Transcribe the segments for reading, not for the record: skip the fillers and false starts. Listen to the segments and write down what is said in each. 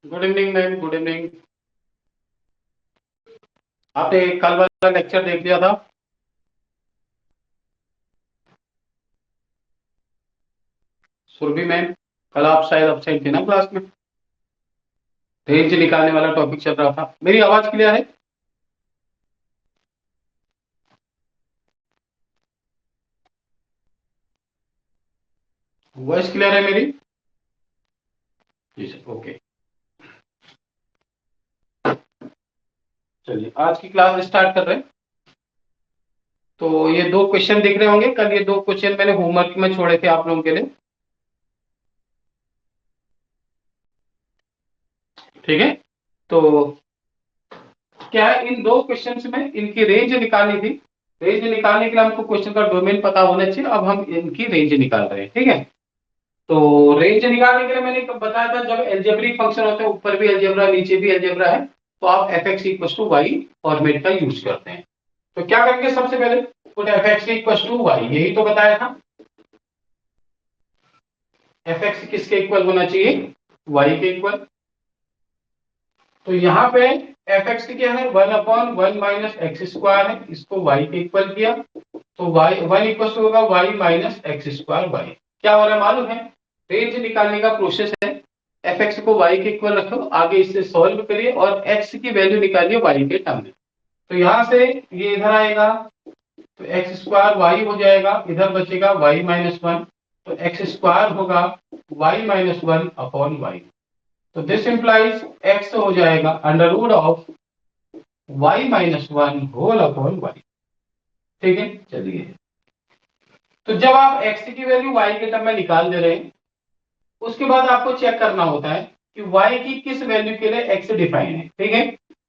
Good evening ma'am, good evening. आपने कल वाला लेक्चर देख लिया था? सुरभि मैम, कल आप शायद अपसेंट थे ना क्लास में। रेंज निकालने वाला टॉपिक चल रहा था। मेरी आवाज क्लियर है? वॉइस क्लियर है मेरी? जी सर, ओके। चलिए आज की क्लास स्टार्ट कर रहे हैं। तो ये दो क्वेश्चन दिख रहे होंगे। कल ये दो क्वेश्चन मैंने होमवर्क में छोड़े थे आप लोगों के लिए। ठीक है। तो क्या है, इन दो क्वेश्चन में इनकी रेंज निकालनी थी। रेंज निकालने के लिए हमको क्वेश्चन का डोमेन पता होना चाहिए। अब हम इनकी रेंज निकाल रहे हैं। ठीक है। तो रेंज निकालने के लिए मैंने बताया था, जब एल्जेब्रिक फंक्शन होते हैं, ऊपर भी अलजेब्रा नीचे भी अलजेब्रा है, तो आप f x equal to y format का यूज करते हैं। तो क्या करेंगे, सबसे पहले put f x equal to y, यही तो बताया था। एफ एक्स किसके इक्वल होना चाहिए? वाई के इक्वल। तो यहाँ पे एफ एक्स क्या है, 1/1 माइनस एक्स स्क्वायर है, इसको वाई के इक्वल किया। तो वाई वन इक्वल टू होगा y minus x square y. क्या हो रहा है मालूम है? रेंज निकालने का प्रोसेस है। एफ एक्स को वाई के इक्वल रखो, आगे इससे सॉल्व करिए और एक्स की वैल्यू निकालिए वाई के टर्म में। तो यहां से ये इधर आएगा, तो एक्स स्क्वायर वाई हो जाएगा, इधर बचेगा वाई माइनस वन। तो एक्स स्क्वायर होगा y minus one upon y. तो दिस इंप्लाइज एक्स हो जाएगा under root of y minus one whole upon y. ठीक है, चलिए। तो जब आप एक्स की वैल्यू वाई के टर्म में निकाल दे रहे हैं, उसके बाद आपको चेक करना होता है कि y की किस वैल्यू के लिए x डिफाइन है। ठीक है।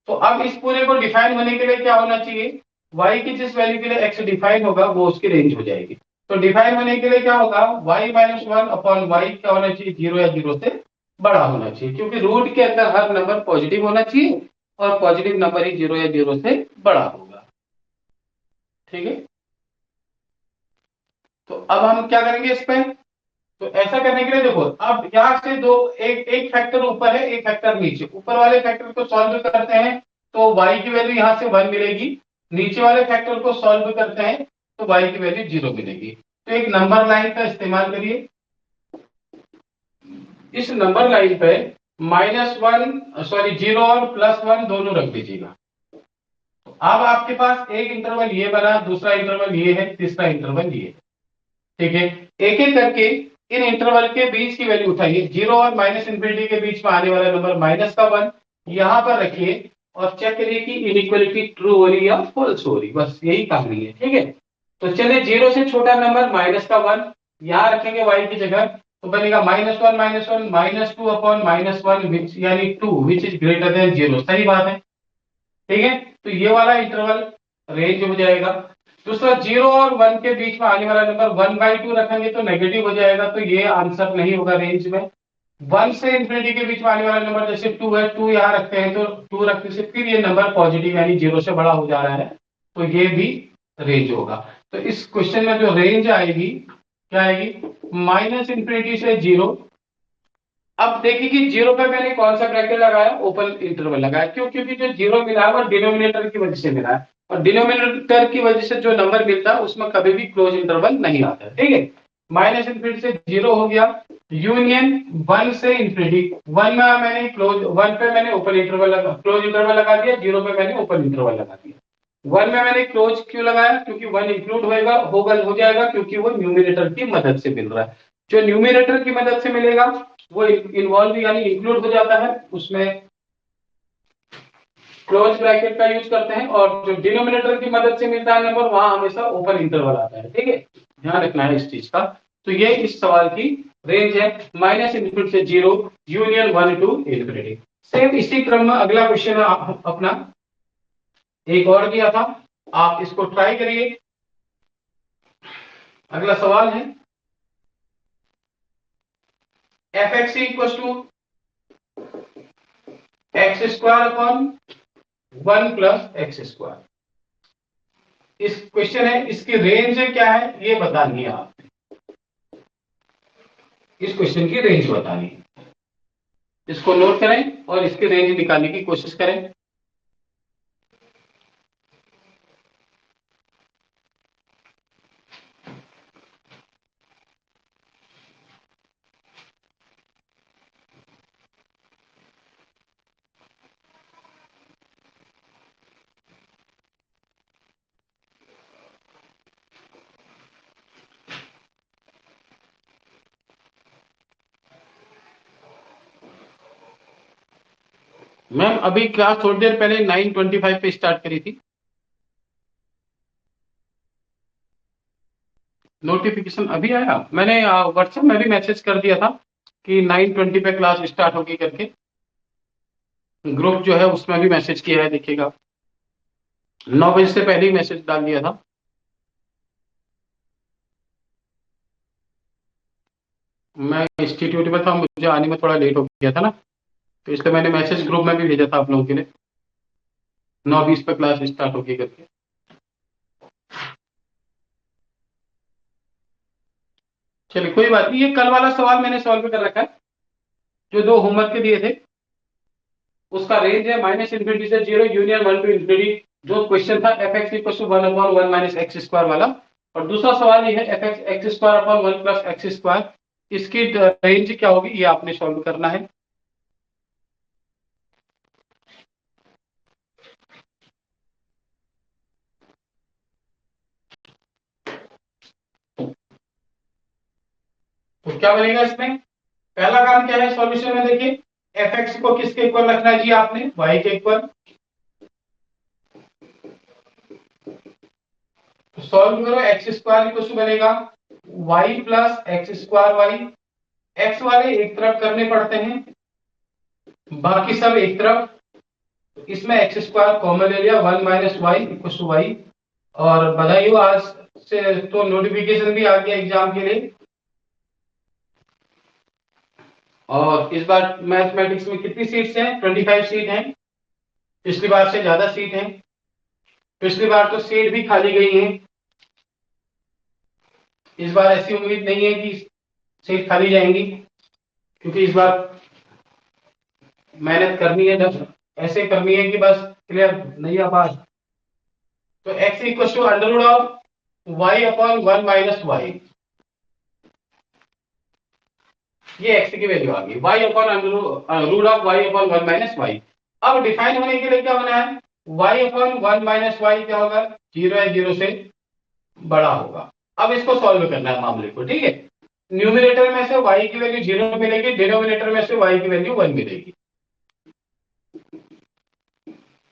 तो अब इस पूरे को डिफाइन होने के लिए क्या होना चाहिए, y की जिस वैल्यू के लिए x डिफाइन होगा वो उसकी रेंज हो जाएगी। तो डिफाइन होने के लिए क्या होगा, y minus one upon y क्या होना चाहिए, जीरो या जीरो से बड़ा होना चाहिए, क्योंकि रूट के अंदर हर नंबर पॉजिटिव होना चाहिए और पॉजिटिव नंबर ही जीरो या जीरो से बड़ा होगा। ठीक है। तो अब हम क्या करेंगे इस पे, तो ऐसा करने के लिए देखो, अब यहां से दो, एक एक फैक्टर ऊपर है, एक फैक्टर नीचे। ऊपर वाले फैक्टर को सॉल्व करते हैं तो y की वैल्यू यहां से 1 मिलेगी। नीचे वाले फैक्टर को सॉल्व करते हैं तो y की वैल्यू 0 मिलेगी। तो एक नंबर लाइन का इस्तेमाल करिए। इस नंबर लाइन पे माइनस वन, सॉरी, जीरो और प्लस वन दोनों रख दीजिएगा। अब आपके पास एक इंटरवल ये बना, दूसरा इंटरवल ये है, तीसरा इंटरवल ये है। ठीक है। एक एक करके इन इंटरवल के बीच की वैल्यू उठाइए। जीरो और माइनस इंफिनिटी के बीच में आने वाला नंबर माइनस का वन यहां पर रखिए और चेक करिए कि इनइक्वालिटी ट्रू हो रही या फॉल्स हो रही। बस यही कहानी है। ठीक है। तो चलिए, जीरो से छोटा नंबर माइनस का वन यहां रखेंगे वाई की जगह। तो बनेगा minus one minus two upon minus one, which यानी two which is greater than zero. सही बात है। ठीक है। तो ये वाला इंटरवल रेंज हो जाएगा। दूसरा, जीरो और वन के बीच में आने वाला नंबर 1/2 रखेंगे तो नेगेटिव हो जाएगा, तो ये आंसर नहीं होगा रेंज में। वन से इंफिनिटी के बीच में आने वाला नंबर जैसे टू है, टू यहाँ रखते हैं तो टू रखने से फिर ये नंबर पॉजिटिव यानी जीरो से बड़ा हो जा रहा है, तो ये भी रेंज होगा। तो इस क्वेश्चन में जो रेंज आएगी, क्या आएगी, माइनस इंफिनिटी से जीरो। अब देखिए कि जीरो पे मैंने कौन सा ब्रैकेट लगाया, ओपन इंटरवल लगाया। क्यों? क्योंकि जो जीरो मिला है वो डिनोमिनेटर की वजह से मिला है, और डिनोमिनेटर की वजह से जो नंबर मिलता है उसमें कभी भी क्लोज इंटरवल नहीं आता है। ठीक है। माइनस इंफिनिटी से जीरो हो गया, यूनियन वन से इंफिनिटी। वन में मैंने क्लोज, वन पे मैंने ओपन इंटरवल लगा, क्लोज इंटरवल लगा दिया, जीरो पे मैंने ओपन इंटरवल लगा दिया। वन में मैंने क्लोज क्यों लगाया, क्योंकि वन इंक्लूड होएगा, होगा हो जाएगा, क्योंकि वो न्यूमिनेटर की मदद से मिल रहा है। जो न्यूमिनेटर की मदद से मिलेगा वो इन्वॉल्व यानी इंक्लूड हो जाता है, उसमें क्लोज ब्रैकेट का यूज करते हैं। और जो डिनोमिनेटर की मदद से मिलता है नंबर, वहां हमेशा ओपन इंटरवल आता है। ठीक है, ध्यान रखना है इस चीज का। तो ये इस सवाल की रेंज है, माइनस इंफिनिटी से zero, union one two infinity. Same इसी क्रम में अगला क्वेश्चन अपना एक और दिया था, आप इसको ट्राई करिए। अगला सवाल है, f x equal to x square upon one plus x square. इस क्वेश्चन है, इसकी रेंज क्या है ये बतानी है आपने। इस क्वेश्चन की रेंज बतानी है। इसको नोट करें और इसकी रेंज निकालने की कोशिश करें। मैम अभी क्लास थोड़ी देर पहले 9:25 पे स्टार्ट करी थी। नोटिफिकेशन अभी आया? मैंने व्हाट्सएप में भी मैसेज कर दिया था कि 9:20 पे क्लास स्टार्ट होगी करके। ग्रुप जो है उसमें भी मैसेज किया है, देखिएगा 9 बजे से पहले ही मैसेज डाल दिया था। मैं इंस्टीट्यूट में था, मुझे आने में थोड़ा लेट हो गया था ना, तो इसलिए मैंने मैसेज ग्रुप में भी भेजा था आप लोगों के लिए 9:20 पे क्लास स्टार्ट होगी करके। चलिए कोई बात नहीं, ये कल वाला सवाल मैंने सॉल्व कर रखा है जो 2 होमवर्क के दिए थे। उसका रेंज है -∞ से 0 यूनियन 1 to इंफिनिटी। जो क्वेश्चन था f x equal to 1/1 minus x square वाला, और दूसरा सवाल ये है f x x square upon 1 plus x square. इसकी रेंज क्या होगी ये आपने सॉल्व करना है। तो क्या बनेगा इसमें? पहला काम क्या है सॉल्यूशन में, देखिए एफ एक्स को किसके इक्वल रखना है जी आपने, वाई के इक्वल। तो सॉल्व करो, एक्स स्क्वायर इक्वल बनेगा y plus x square y. X वाले एक तरफ करने पड़ते हैं, बाकी सब एक तरफ। इसमें एक्स स्क्वायर कॉमन ले लिया, 1 minus y equal to y. और बधाई हो, आज से तो नोटिफिकेशन भी आ गया एग्जाम के लिए। और इस बार मैथमेटिक्स में कितनी सीट्स हैं? 25 सीट हैं। पिछली बार से ज्यादा सीट हैं। पिछली बार तो सीट भी खाली गई है, इस बार ऐसी उम्मीद नहीं है कि सीट खाली जाएंगी, क्योंकि इस बार मेहनत करनी है, जब ऐसे करनी है कि बस क्लियर नहीं आ पास। तो x equal to under root of y upon 1 minus y, ये x की वैल्यू आ गई, y upon root of y upon 1 minus y. अब डिफाइन होने के लिए क्या होना है, y अपॉन 1 माइनस वाई क्या होगा, 0 है, 0 से बड़ा होगा। अब इसको सॉल्व करना है मामले को, ठीक है। न्यूमिनेटर में से y की वैल्यू 0 मिलेगी, डिनोमिनेटर में से y की वैल्यू 1 मिलेगी।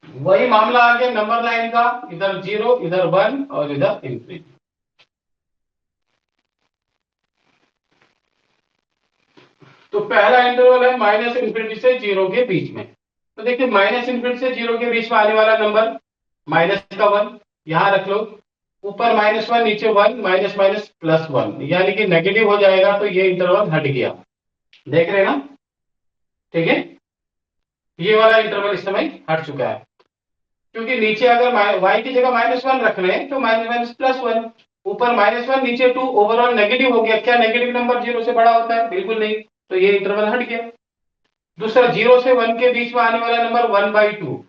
वही मामला आ गया नंबर लाइन का, इधर 0 इधर 1 और इधर इंफिनिटी। तो पहला इंटरवल है -∞ से 0 के बीच में। तो देखिए -∞ से 0 के बीच में आने वाला नंबर माइनस का 1 यहां रख लो, ऊपर -1 नीचे 1, माइनस माइनस प्लस 1, यानी कि नेगेटिव हो जाएगा, तो ये इंटरवल हट गया। देख रहे हैं ना, ठीक है। ये वाला इंटरवल इस समय हट चुका है, क्योंकि नीचे अगर y की जगह -1 रख रहे हैं तो माइनस माइनस प्लस 1, ऊपर -1 नीचे 2, ओवरऑल नेगेटिव हो गया। क्या नेगेटिव नंबर 0 से बड़ा होता है? बिल्कुल नहीं, तो ये इंटरवल हट गया। दूसरा 0 से 1 के बीच में आने वाला नंबर 1/2,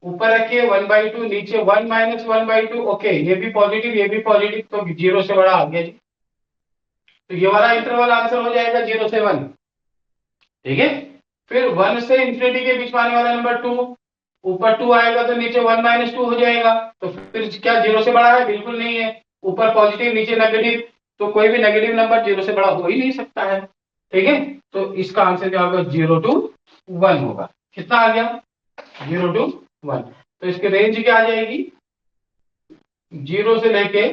ऊपर रखिए 1/2, नीचे 1 माइनस 1/2। ओके, ये भी पॉजिटिव ये भी पॉजिटिव, तो 0 से बड़ा आ गया जी। तो ये वाला इंटरवल आंसर हो जाएगा 0 से 1, ठीक है। फिर 1 से इंफिनिटी के बीच में आने वाला नंबर 2, ऊपर 2 आएगा तो नीचे 1 माइनस 2 हो जाएगा। तो फिर क्या 0 से बड़ा है? बिल्कुल नहीं है, ऊपर पॉजिटिव नीचे नेगेटिव, तो कोई भी नेगेटिव नंबर 0 से बड़ा हो ही नहीं सकता है, ठीक है। तो इसका आंसर क्या होगा, 0 to 1 होगा। कितना आ गया, 0 to 1। तो इसकी रेंज क्या आ जाएगी, 0 से लेके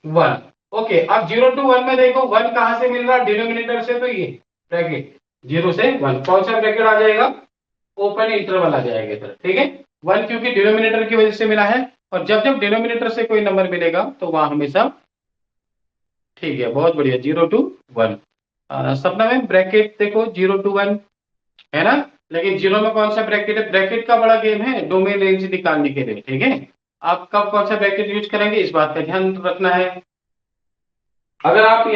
1। ओके, अब 0 to 1 में देखो 1 कहां से मिल रहा है, डिनोमिनेटर से। तो ये ब्रैकेट 0 से 1 कौन सा ब्रैकेट आ जाएगा, ओपन इंटरवल आ जाएगा इधर, ठीक है। 1 क्योंकि डिनोमिनेटर की वजह से मिला है, और जब जब डिनोमिनेटर से कोई नंबर मिलेगा तो वहां हमेशा, ठीक है, बहुत बढ़िया, 0 to 1। सपना में ब्रैकेट देखो 0 to 1 है ना, लेकिन 0 में कौन सा ब्रैकेट है? ब्रैकेट का बड़ा गेम है डोमेन रेंज निकालने के लिए, ठीक है। आप कब कौन सा ब्रैकेट यूज करेंगे इस बात का ध्यान रखना है। अगर हम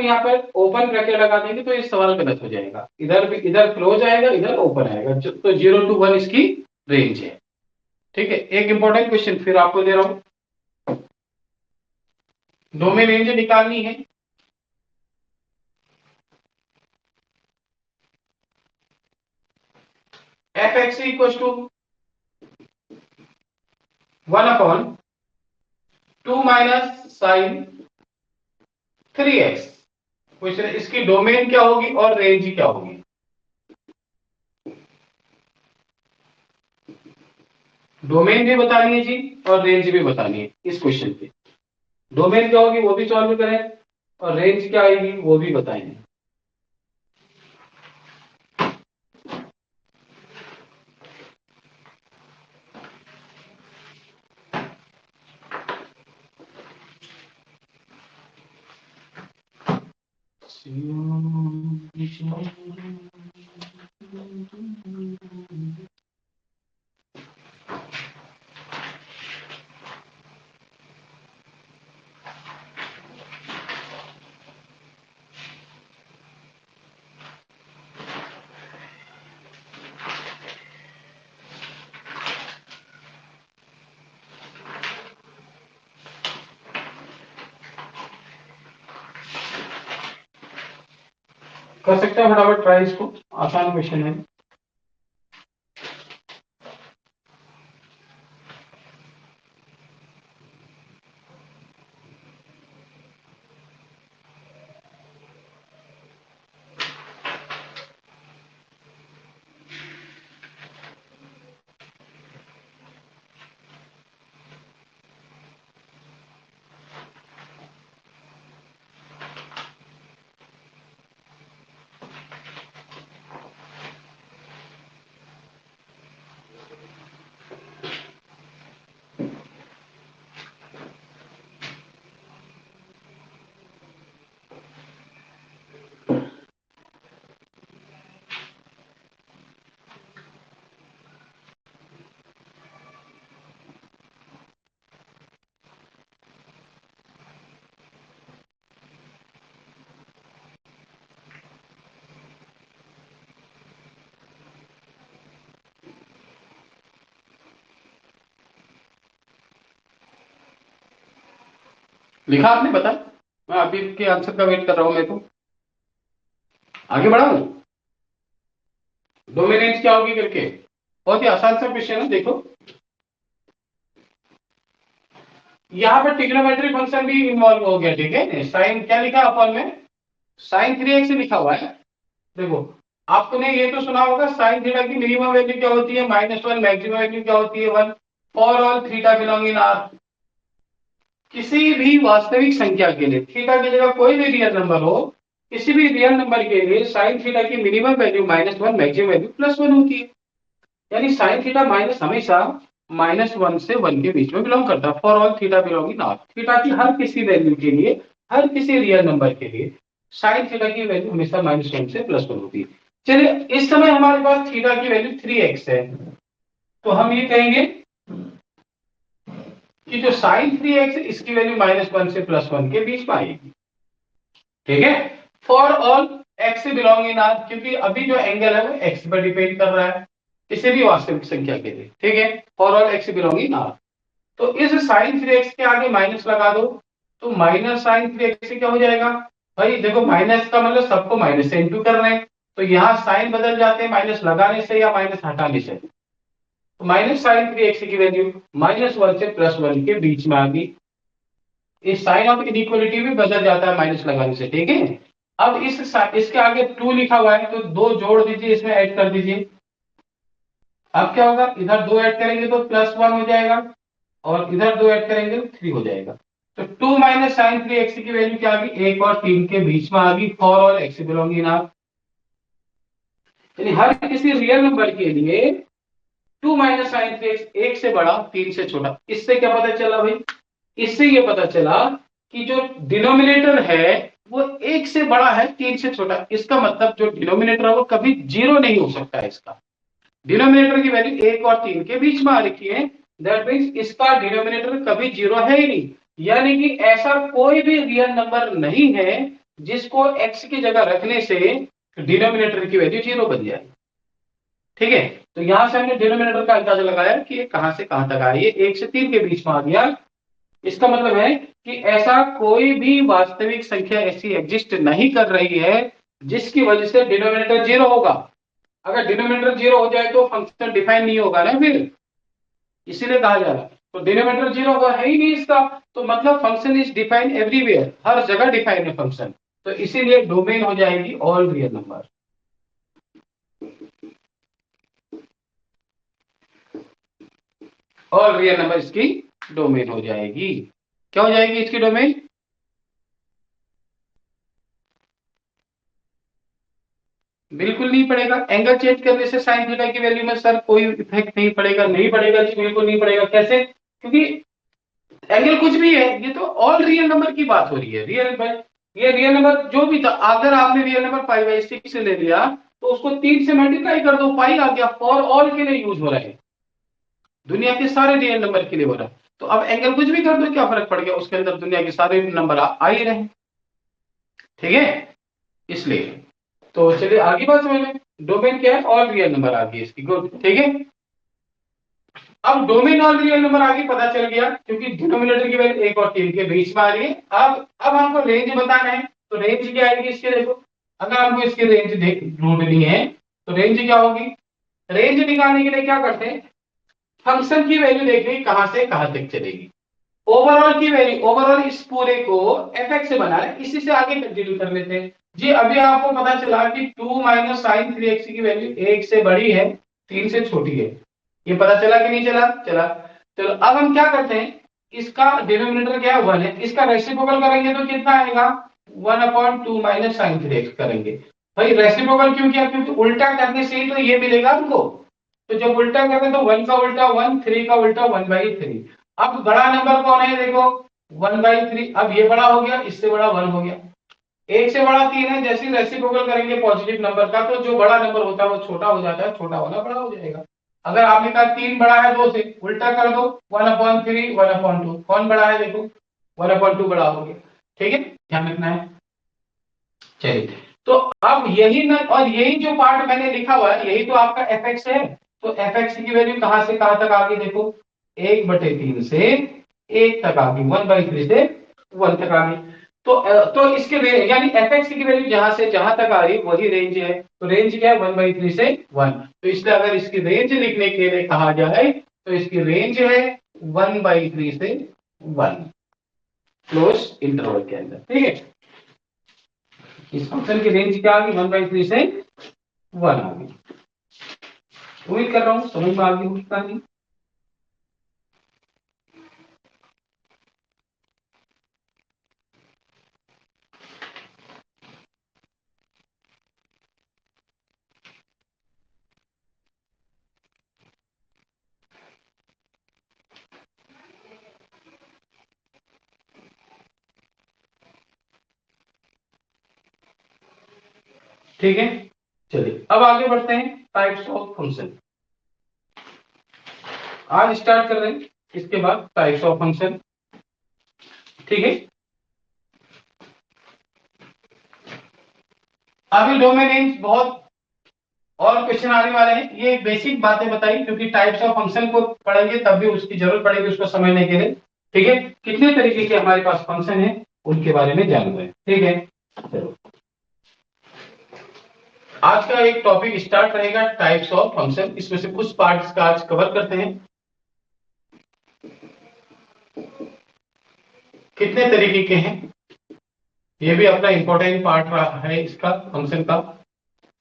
यहाँ पर ओपन ब्रैकेट लगा देंगे तो ये सवाल गलत हो जाएगा, इधर भी, इधर क्लोज आएगा, इधर ओपन आएगा, तो 0 to 1 इसकी रेंज है। ठीक है, एक इंपॉर्टेंट क्वेश्चन फिर आपको दे रहा हूं, डोमेन रेंज निकालनी है। F x equal to 1/2 minus sine 3x, question इसकी डोमेन क्या होगी और रेंज क्या होगी। डोमेन भी बतानी है जी और रेंज भी बतानी है इस क्वेश्चन पे। डोमेन क्या होगी वो भी सॉल्व करें और रेंज क्या आएगी वो भी बताएंगे। कर सकते हैं फटाफट ट्राई इसको, आसान क्वेश्चन है। लिखा आपने, बता, मैं अभी के आंसर का वेट कर रहा हूं। मैं तो आगे बढ़ा हूं, डोमेन रेंज क्या होगी करके, बहुत ही आसान सा क्वेश्चन है। देखो यहां पर ट्रिग्नोमेट्रिक फंक्शन भी इन्वॉल्व हो गया, ठीक है। साइन क्या लिखा अपन में, साइन 3x लिखा हुआ है। देखो आपने ये तो सुना होगा साइन थीटा की मिनिमम वैल्यू क्या होती है -1, मैक्सिमम वैल्यू क्या होती है 1, for all theta belong in are. किसी भी वास्तविक संख्या के लिए थीटा की जगह कोई भी रियल नंबर हो, किसी भी रियल नंबर के लिए साइन थीटा की मिनिमम वैल्यू -1, मैक्सिमम वैल्यू +1 होती है। यानी साइन थीटा माइनस हमेशा -1 से 1 के बीच में बिलोंग करता है, for all theta belong in are. Theta की हर किसी वैल्यू के लिए, हर किसी रियल नंबर के लिए साइन थीटा की वैल्यू हमेशा -1 से +1 होती है। चलिए इस समय हमारे पास थीटा की वैल्यू 3x है, तो हम ये कहेंगे कि जो साइन 3x इसकी वैल्यू -1 से +1 के बीच में आएगी। ठीक है, for all x belong in are, क्योंकि अभी जो एंगल है वो x पर डिपेंड कर रहा है किसी भी वास्तविक संख्या के लिए। ठीक है, for all x belong in are. तो इस साइन 3x के आगे माइनस लगा दो, तो माइनस साइन 3x से क्या हो जाएगा भाई, देखो माइनस का मतलब सबको माइनस से इंटू कर रहे हैं, तो यहाँ साइन बदल जाते हैं माइनस लगाने से या माइनस हटाने से। तो माइनस साइन 3x की वैल्यू -1 से +1 के बीच में आ गई। इस साइन ऑफ इनइक्वालिटी भी बदल जाता है माइनस लगाने से। ठीक है, अब इसके आगे 2 लिखा हुआ है, तो 2 जोड़ दीजिए, इसमें ऐड कर दीजिए। अब क्या होगा, इधर 2 ऐड करेंगे तो +1 हो जाएगा और इधर 2 ऐड करेंगे तो 3 हो जाएगा। तो 2 माइनस साइन 3x की वैल्यू क्या आ गई, 1 और 3 के बीच में आ गई, for all x belong in are. यानी हर किसी रियल नंबर के लिए 2 माइनस साइन 3x 1 से बड़ा 3 से छोटा। इससे क्या पता चला भाई, इससे ये पता चला कि जो डिनोमिनेटर है वो 1 से बड़ा है 3 से छोटा। इसका मतलब जो डिनोमिनेटर है वो कभी 0 नहीं हो सकता है। इसका डिनोमिनेटर की वैल्यू 1 और 3 के बीच में आ रखी है, दैट मीन्स इसका डिनोमिनेटर कभी 0 है ही नहीं। यानी कि ऐसा कोई भी रियल नंबर नहीं है जिसको x की जगह रखने से डिनोमिनेटर की वैल्यू 0 बन जाए। ठीक है, तो यहां से हमने डिनोमिनेटर का अंदाजा लगाया कि ये कहां से कहां तक आ रही है, 1 से 3 के बीच में आ गया। इसका मतलब है कि ऐसा कोई भी वास्तविक संख्या ऐसी एग्जिस्ट नहीं कर रही है जिसकी वजह से डिनोमिनेटर 0 होगा। अगर डिनोमिनेटर 0 हो जाए तो फंक्शन डिफाइन नहीं होगा ना फिर, इसीलिए कहा जा रहा है। तो डिनोमिनेटर 0 होगा, है ही नहीं इसका, तो मतलब फंक्शन इज डिफाइन एवरीवेयर, हर जगह डिफाइन है फंक्शन। तो इसीलिए डोमेन हो जाएगी all real number. All real number इसकी डोमेन हो जाएगी। क्या हो जाएगी इसकी डोमेन? बिल्कुल नहीं पड़ेगा। एंगल चेंज करने से साइन थीटा की वैल्यू में सर कोई इफेक्ट नहीं पड़ेगा। नहीं पड़ेगा जी, बिल्कुल नहीं पड़ेगा। कैसे? क्योंकि एंगल कुछ भी है, ये तो ऑल रियल नंबर की बात हो रही है। ये रियल नंबर जो भी था, अगर आपने रियल नंबर पाई बाई 6 से ले लिया तो उसको 3 से मल्टीप्लाई कर दो, पाई आ गया। फॉर ऑल के लिए यूज हो रहा है, दुनिया के सारे रियल नंबर के लिए हो रहा है। तो अब एंगल कुछ भी कर दो, क्या फर्क पड़ गया, उसके अंदर दुनिया के सारे नंबर आ ही रहे। ठीक है, इसलिए तो चलिए आगे बात समझ में। डोमेन क्या है? ऑल रियल नंबर आ गई इसकी। गुड, ठीक है। अब डोमेन ऑल रियल नंबर आगे पता चल गया, क्योंकि डिनोमिनेटर की वैल्यू 1 और 3 के बीच में आ रही है। अब हमको रेंज बताना है, तो रेंज क्या आएगी इसके? देखो, अगर हमको इसकी रेंज ढूंढनी है तो रेंज क्या होगी? रेंज निकालने के लिए क्या करते हैं, फंक्शन की वैल्यू देखनी कहां से कहां तक चलेगी। ओवरऑल की वैल्यू, ओवरऑल इस पूरे को एफ एक्स से बना है, इसी से आगे कंटिन्यू कर लेते हैं जी। अभी आपको पता चला कि 2 माइनस साइन 3x की वैल्यू 1 से बड़ी है, 3 से छोटी है। ये पता चला कि नहीं चला? चला। चलो अब हम क्या करते हैं, इसका डिनोमिनेटर क्या है? 1 है, इसका रेसिप्रोकल करेंगे तो कितना आएगा? 1/2 माइनस साइन 3x करेंगे। भाई रेसिप्रोकल क्यों किया? क्योंकि उल्टा करने से ही तो ये मिलेगा हमको। तो जब उल्टा करें तो 1 का उल्टा 1, 3 का उल्टा 1/3। अब बड़ा नंबर कौन है? देखो 1/3। अब ये बड़ा हो गया, इससे बड़ा 1 हो गया। एक से बड़ा 3 है, जैसे रेसिप्रोकल करेंगे पॉजिटिव नंबर का तो जो बड़ा नंबर होता है वो छोटा हो जाता है, छोटा वाला बड़ा हो जाएगा। अगर आपने कहा 3 बड़ा है 2 से, उल्टा कर दो, 1/3 1/2। कौन बड़ा है? देखो 1/2 बड़ा हो गया। ठीक है, ध्यान रखना है। चलिए, तो अब यही ना, और यही जो पार्ट मैंने लिखा हुआ है यही तो आपका एफ एक्स है। तो एफ एक्स की वैल्यू कहां से कहां तक आ गई? देखो 1/3 से 1 तक आ गई, 1/3 से 1 तक आ गई। तो इसके यानी एफ एक्स की वैल्यू जहां से जहां तक आ रही वही रेंज है। तो रेंज क्या है? 1/3 से 1। तो इसलिए अगर इसकी रेंज लिखने के लिए कहा जाए तो इसकी रेंज है 1/3 से 1, क्लोज इंटरवल के अंदर। ठीक है, इस फंक्शन की रेंज क्या आ गई? 1/3 से 1 आ गई। उम्मीद कर रहा हूं समझ में आ गई होगी कहानी। ठीक है, चलिए अब आगे बढ़ते हैं टाइप्स ऑफ फंक्शन। आज स्टार्ट कर रहे हैं इसके बाद टाइप्स ऑफ फंक्शन। ठीक है, अभी डोमेन बहुत और क्वेश्चन आने वाले हैं। ये बेसिक बातें बताई, क्योंकि टाइप्स ऑफ फंक्शन को पढ़ेंगे तब भी उसकी जरूरत पड़ेगी उसको समझने के लिए। ठीक है, कितने तरीके के हमारे पास फंक्शन है उनके बारे में जान रहे हैं। ठीक है, चलो आज का एक टॉपिक स्टार्ट रहेगा टाइप्स ऑफ फंक्शन। इसमें से कुछ पार्ट्स का आज कवर करते हैं। कितने तरीके के हैं ये भी अपना इंपॉर्टेंट पार्ट रहा है इसका, फंक्शन का।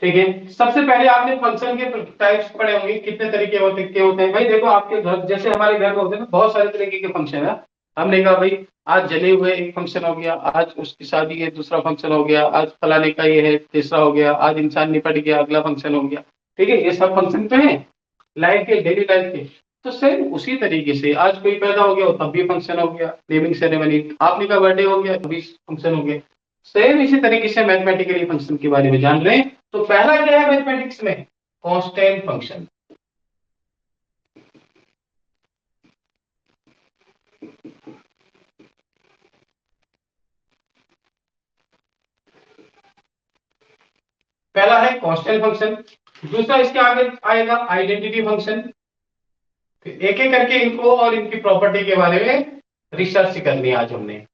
ठीक है, सबसे पहले आपने फंक्शन के टाइप्स पढ़े होंगे, कितने तरीके होते हैं। भाई देखो आपके घर, जैसे हमारे घर में होते हैं ना, बहुत सारे तरीके के फंक्शन है। हमने कहा भाई आज जले हुए एक फंक्शन हो गया, आज उसकी शादी है दूसरा फंक्शन हो गया, आज फलाने का ये है तीसरा हो गया, आज इंसान निपट गया अगला फंक्शन हो गया। ठीक है, ये सब फंक्शन तो है लाइफ के, डेली लाइफ के। तो सेम उसी तरीके से आज कोई पैदा हो गया तब भी फंक्शन हो गया, नेमिंग सेरेमनी। आपने का बर्थडे हो गया तभी फंक्शन हो गया। सेम इसी तरीके से मैथमेटिकली फंक्शन के बारे में जान रहे हैं। तो पहला क्या है मैथमेटिक्स में? Constant function. पहला है कांस्टेंट फंक्शन, दूसरा इसके आगे आएगा आइडेंटिटी फंक्शन। एक एक करके इनको और इनकी प्रॉपर्टी के बारे में रिसर्च करनी है आज हमने,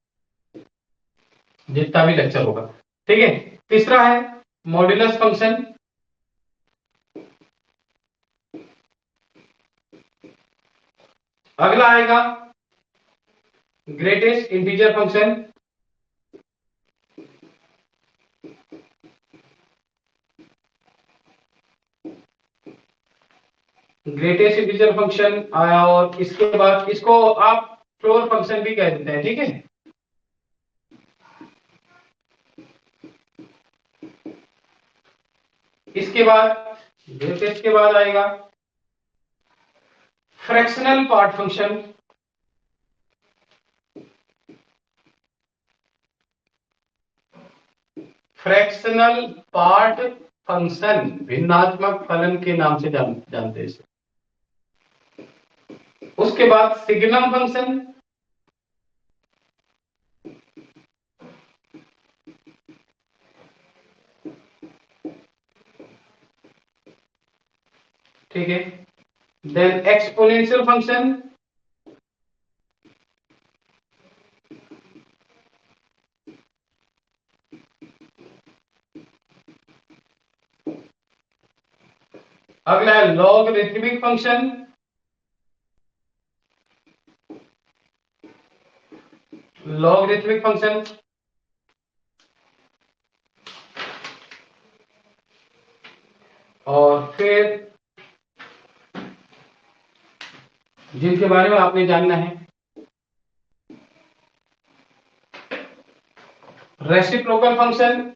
जितना भी लेक्चर होगा। ठीक है, तीसरा है मॉड्यूलस फंक्शन, अगला आएगा greatest integer function, greatest integer function आया, और इसके बाद इसको आप फ्लोर फंक्शन भी कह देते हैं। ठीक है, इसके बाद ग्रेटेस्ट के बाद आएगा fractional part function, fractional part function भिन्नात्मक फलन के नाम से जानते हैं इसे। उसके बाद सिग्नम फंक्शन, ठीक है, देन एक्सपोनेंशियल फंक्शन, अगला है लॉगरिथमिक फंक्शन, लॉगरिथमिक फंक्शन, और फिर जिनके बारे में आपने जानना है रेसिप्रोकल फंक्शन,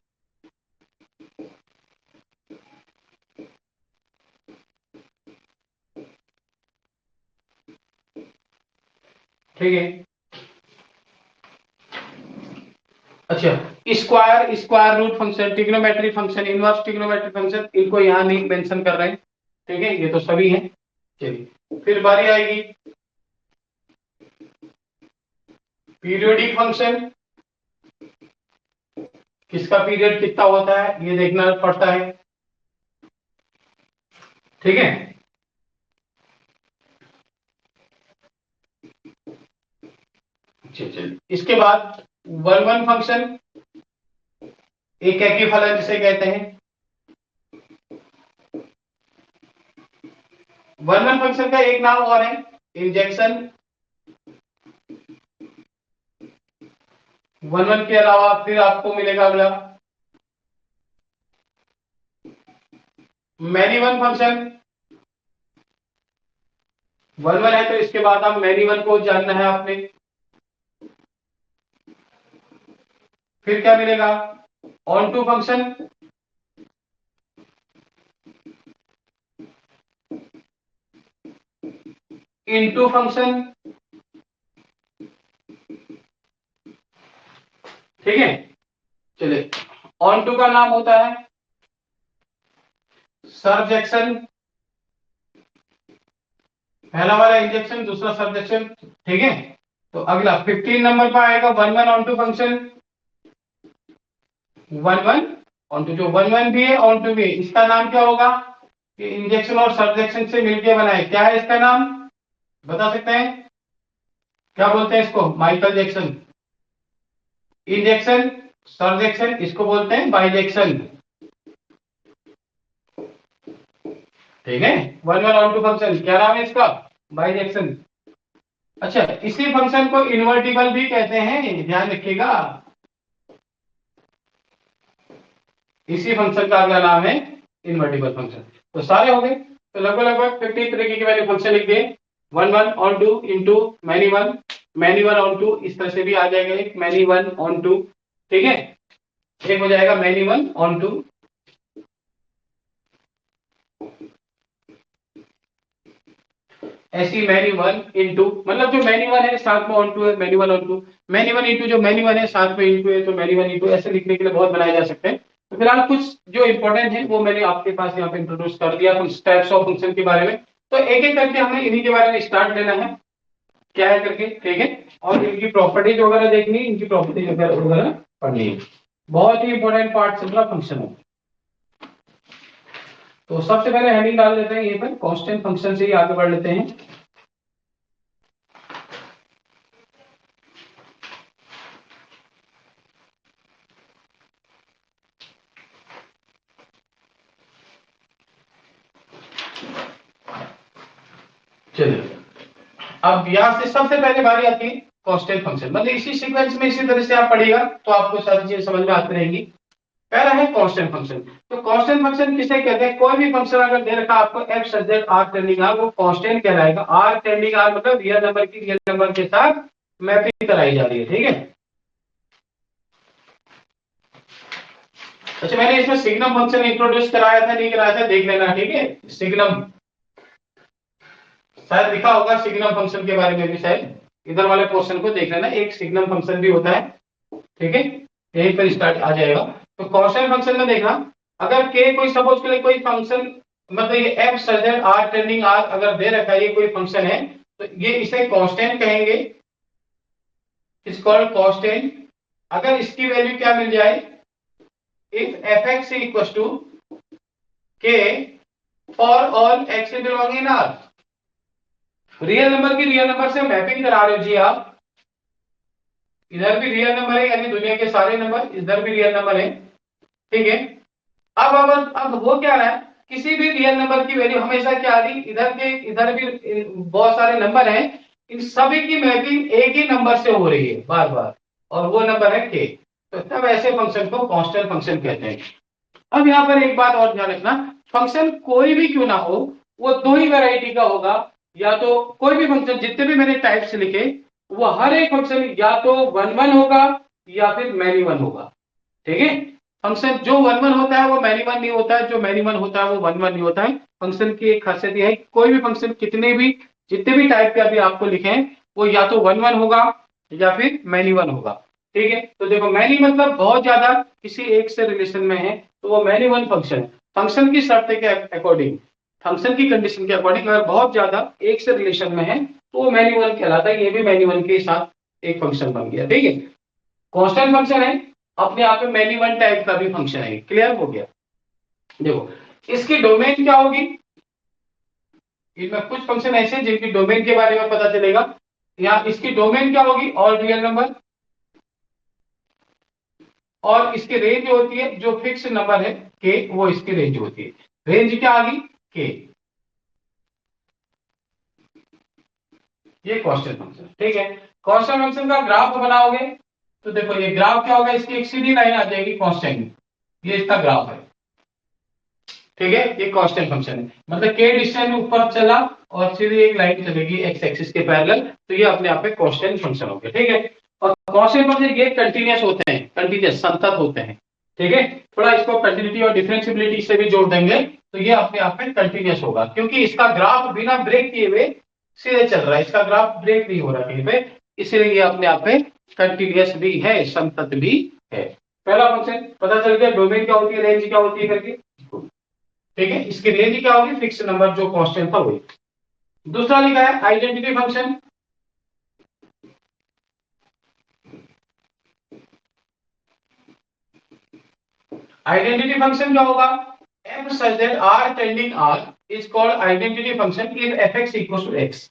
ठीक है। अच्छा, square root function, trigonometry function, inverse trigonometry function, इनको यहां नहीं मेंशन कर रहे हैं। ठीक है, ये तो सभी हैं। चलिए, फिर बारी आएगी पीरियोडिक फंक्शन, किसका पीरियड कितना होता है ये देखना पड़ता है। ठीक है, चलिए, इसके बाद वन वन फंक्शन, एक एकी फलन जिसे कहते हैं। वन वन फंक्शन का एक नाम और है इंजेक्शन। वन वन के अलावा फिर आपको मिलेगा अगला many one function. One one है तो इसके बाद आप मैनी वन को जानना है आपने। फिर क्या मिलेगा, onto function, into function. ठीक है, चलिए, ऑन टू का नाम होता है सरजेक्शन, पहला वाला इंजेक्शन, दूसरा सरजेक्शन। ठीक है, तो अगला 15 नंबर पर आएगा one one onto function. One one onto, जो वन वन भी है ऑन टू भी है, इसका नाम क्या होगा, कि इंजेक्शन और सरजेक्शन से मिलकर बना है। क्या है इसका नाम, बता सकते हैं, क्या बोलते हैं इसको, माइकल जैक्सन। इंजेक्शन सरजेक्शन, इसको बोलते हैं बाइजेक्शन। ठीक है, one one onto function क्या नाम है इसका, बाइजेक्शन। अच्छा, इसी फंक्शन को इन्वर्टिबल भी कहते हैं, ध्यान रखिएगा। इसी फंक्शन का अगला नाम है इन्वर्टिबल फंक्शन। तो सारे हो गए, तो लगभग 50 तरीके के मैंने फंक्शन लिख दिए। One one onto into many one onto, इस तरह से भी आ जाएगा एक मैनी वन ऑन टू। ठीक है, एक हो जाएगा मैनी वन ऑन टू। ऐसी मैनी वन इंटू, मतलब जो मैनी वन है साथ में ऑन टू है, many one onto, many one into जो मैनी वन है साथ में इंटू है, तो मैनी वन इंटू, ऐसे लिखने के लिए बहुत बनाए जा सकते हैं। तो फिलहाल कुछ जो इंपॉर्टेंट है वो मैंने आपके पास यहाँ पे इंट्रोड्यूस कर दिया कुछ टाइप्स ऑफ फंक्शन के बारे में। तो एक एक करके हमें इन्हीं के बारे में स्टार्ट लेना है, क्या है करके। ठीक है, और इनकी प्रॉपर्टीज वगैरह देखनी, इनकी प्रॉपर्टीज वगैरह पढ़नी है। बहुत ही इंपॉर्टेंट पार्ट चल रहा फंक्शन है। तो सबसे पहले हेडिंग डाल देते हैं यहीं पर, कांस्टेंट फंक्शन से ही आगे बढ़ लेते हैं। चलिए, अब यहां से सबसे पहले बारी आती है कांस्टेंट फंक्शन, मतलब इसी सीक्वेंस में इसी तरह से आप पढ़िएगा तो आपको सारी चीजें समझ में आती रहेंगी। पहला है कांस्टेंट फंक्शन। तो कांस्टेंट फंक्शन किसे कहते हैं? कोई भी फंक्शन अगर दे रखा आपको f subject R tending R, वो कांस्टेंट कहलाएगा। आर टेंडिंग आर मतलब रियल नंबर की रियल नंबर के साथ मैपिंग कराई जा रही है, ठीक है। अच्छा, मैंने इसमें सिग्नम फंक्शन इंट्रोड्यूस कराया था नहीं कराया था देख लेना, ठीक है। सिग्नम शायद लिखा होगा, सिग्नम फंक्शन के बारे में भी शायद इधर वाले पोर्शन को देख लेना, एक सिग्नम फंक्शन भी होता है, ठीक है, यहीं पर स्टार्ट आ जाएगा। तो कांस्टेंट फंक्शन में देखना, अगर के कोई सपोज के लिए कोई फंक्शन, मतलब ये एफ सजेंट आर टेंडिंग आर अगर दे रखा है, ये कोई फंक्शन है, तो ये इसे कांस्टेंट कहेंगे, इट्स कॉल्ड कांस्टेंट। अगर इसकी वैल्यू क्या मिल जाए, if f x equal to k for all x belonging in R, real number की रियल नंबर से मैपिंग करा रहे हो जी आप, इधर भी रियल नंबर है यानी दुनिया के सारे नंबर, इधर भी रियल नंबर है, ठीक है। अब हो क्या रहा है, किसी भी रियल नंबर की वैल्यू हमेशा क्या आ रही, इधर भी बहुत सारे नंबर हैं, इन सभी की मैपिंग एक ही नंबर से हो रही है बार बार, और वो नंबर है के। तो तब ऐसे फंक्शन को कांस्टेंट फंक्शन कहते हैं। अब यहाँ पर एक बात और ध्यान रखना, फंक्शन कोई भी क्यों ना हो, वो दो ही वैरायटी का होगा। या तो कोई भी फंक्शन, जितने भी मैंने टाइप्स लिखे, वो हर एक फंक्शन या तो वन वन होगा या फिर मैनी वन होगा, ठीक है। फंक्शन जो वन वन होता है वो मैनी वन नहीं होता है, जो मैनी वन होता है वो वन वन नहीं होता है। फंक्शन की एक खासियत यह है, कोई भी फंक्शन जितने भी टाइप के अभी आपको लिखे हैं, वो या तो वन वन होगा या फिर मैनी वन होगा, ठीक है। तो देखो, मैनी मतलब बहुत ज्यादा किसी एक से रिलेशन में है, तो वो मैनी वन फंक्शन है। फंक्शन की शर्त के अकॉर्डिंग, फंक्शन की कंडीशन के अकॉर्डिंग अगर बहुत ज्यादा एक से रिलेशन में है तो वो मैनी वन कहलाता है। ये भी मैनी वन के साथ एक फंक्शन बन गया, ठीक है। कांस्टेंट फंक्शन है, अपने आप में मैनी वन टाइप का भी फंक्शन है, क्लियर हो गया। देखो, इसकी डोमेन क्या होगी, इनमें कुछ फंक्शन ऐसे जिनकी डोमेन के बारे में पता चलेगा। यहाँ इसकी डोमेन क्या होगी, ऑल रियल नंबर, और इसकी रेंज होती है, जो फिक्स नंबर है के, वो इसकी रेंज होती है। रेंज क्या आ गई, के। ये कांस्टेंट फंक्शन, ठीक है। कांस्टेंट फंक्शन का ग्राफ बनाओगे तो देखो, ये ग्राफ क्या होगा, इसकी एक सीधी लाइन आ जाएगी कांस्टेंट, ये इसका ग्राफ है, ठीक है। ये कांस्टेंट फंक्शन है, मतलब के डिस्टेंस ऊपर चला और सीधी एक लाइन चलेगी एक्स एक्सिस के पैरेलल, तो ये अपने आप में कांस्टेंट फंक्शन हो गया, ठीक है। और कांस्टेंट फंक्शन ये कंटीन्यूअस होते हैं, कंटीन्यूअस संतत होते हैं, ठीक है। थोड़ा इसको कंटिन्यूटी और डिफरेंशियबिलिटी से भी जोड़ देंगे तो ये अपने आप में कंटीन्यूअस होगा, क्योंकि इसका ग्राफ बिना ब्रेक किए हुए सीधे चल रहा है, इसका ग्राफ ब्रेक नहीं हो रहा कहीं पे, इसलिए ये अपने आप में कंटीन्यूअस भी है, संतत भी है। पहला फंक्शन पता चल गया, डोमेन क्या होती है, रेंज क्या होती है करके, ठीक है। इसकी रेंज क्या होगी, फिक्स नंबर जो कांस्टेंट था वही। दूसरा लिखा है आइडेंटिटी फंक्शन। आइडेंटिटी फंक्शन क्या होगा, f such that r tending r is called identity function if fx equals to x।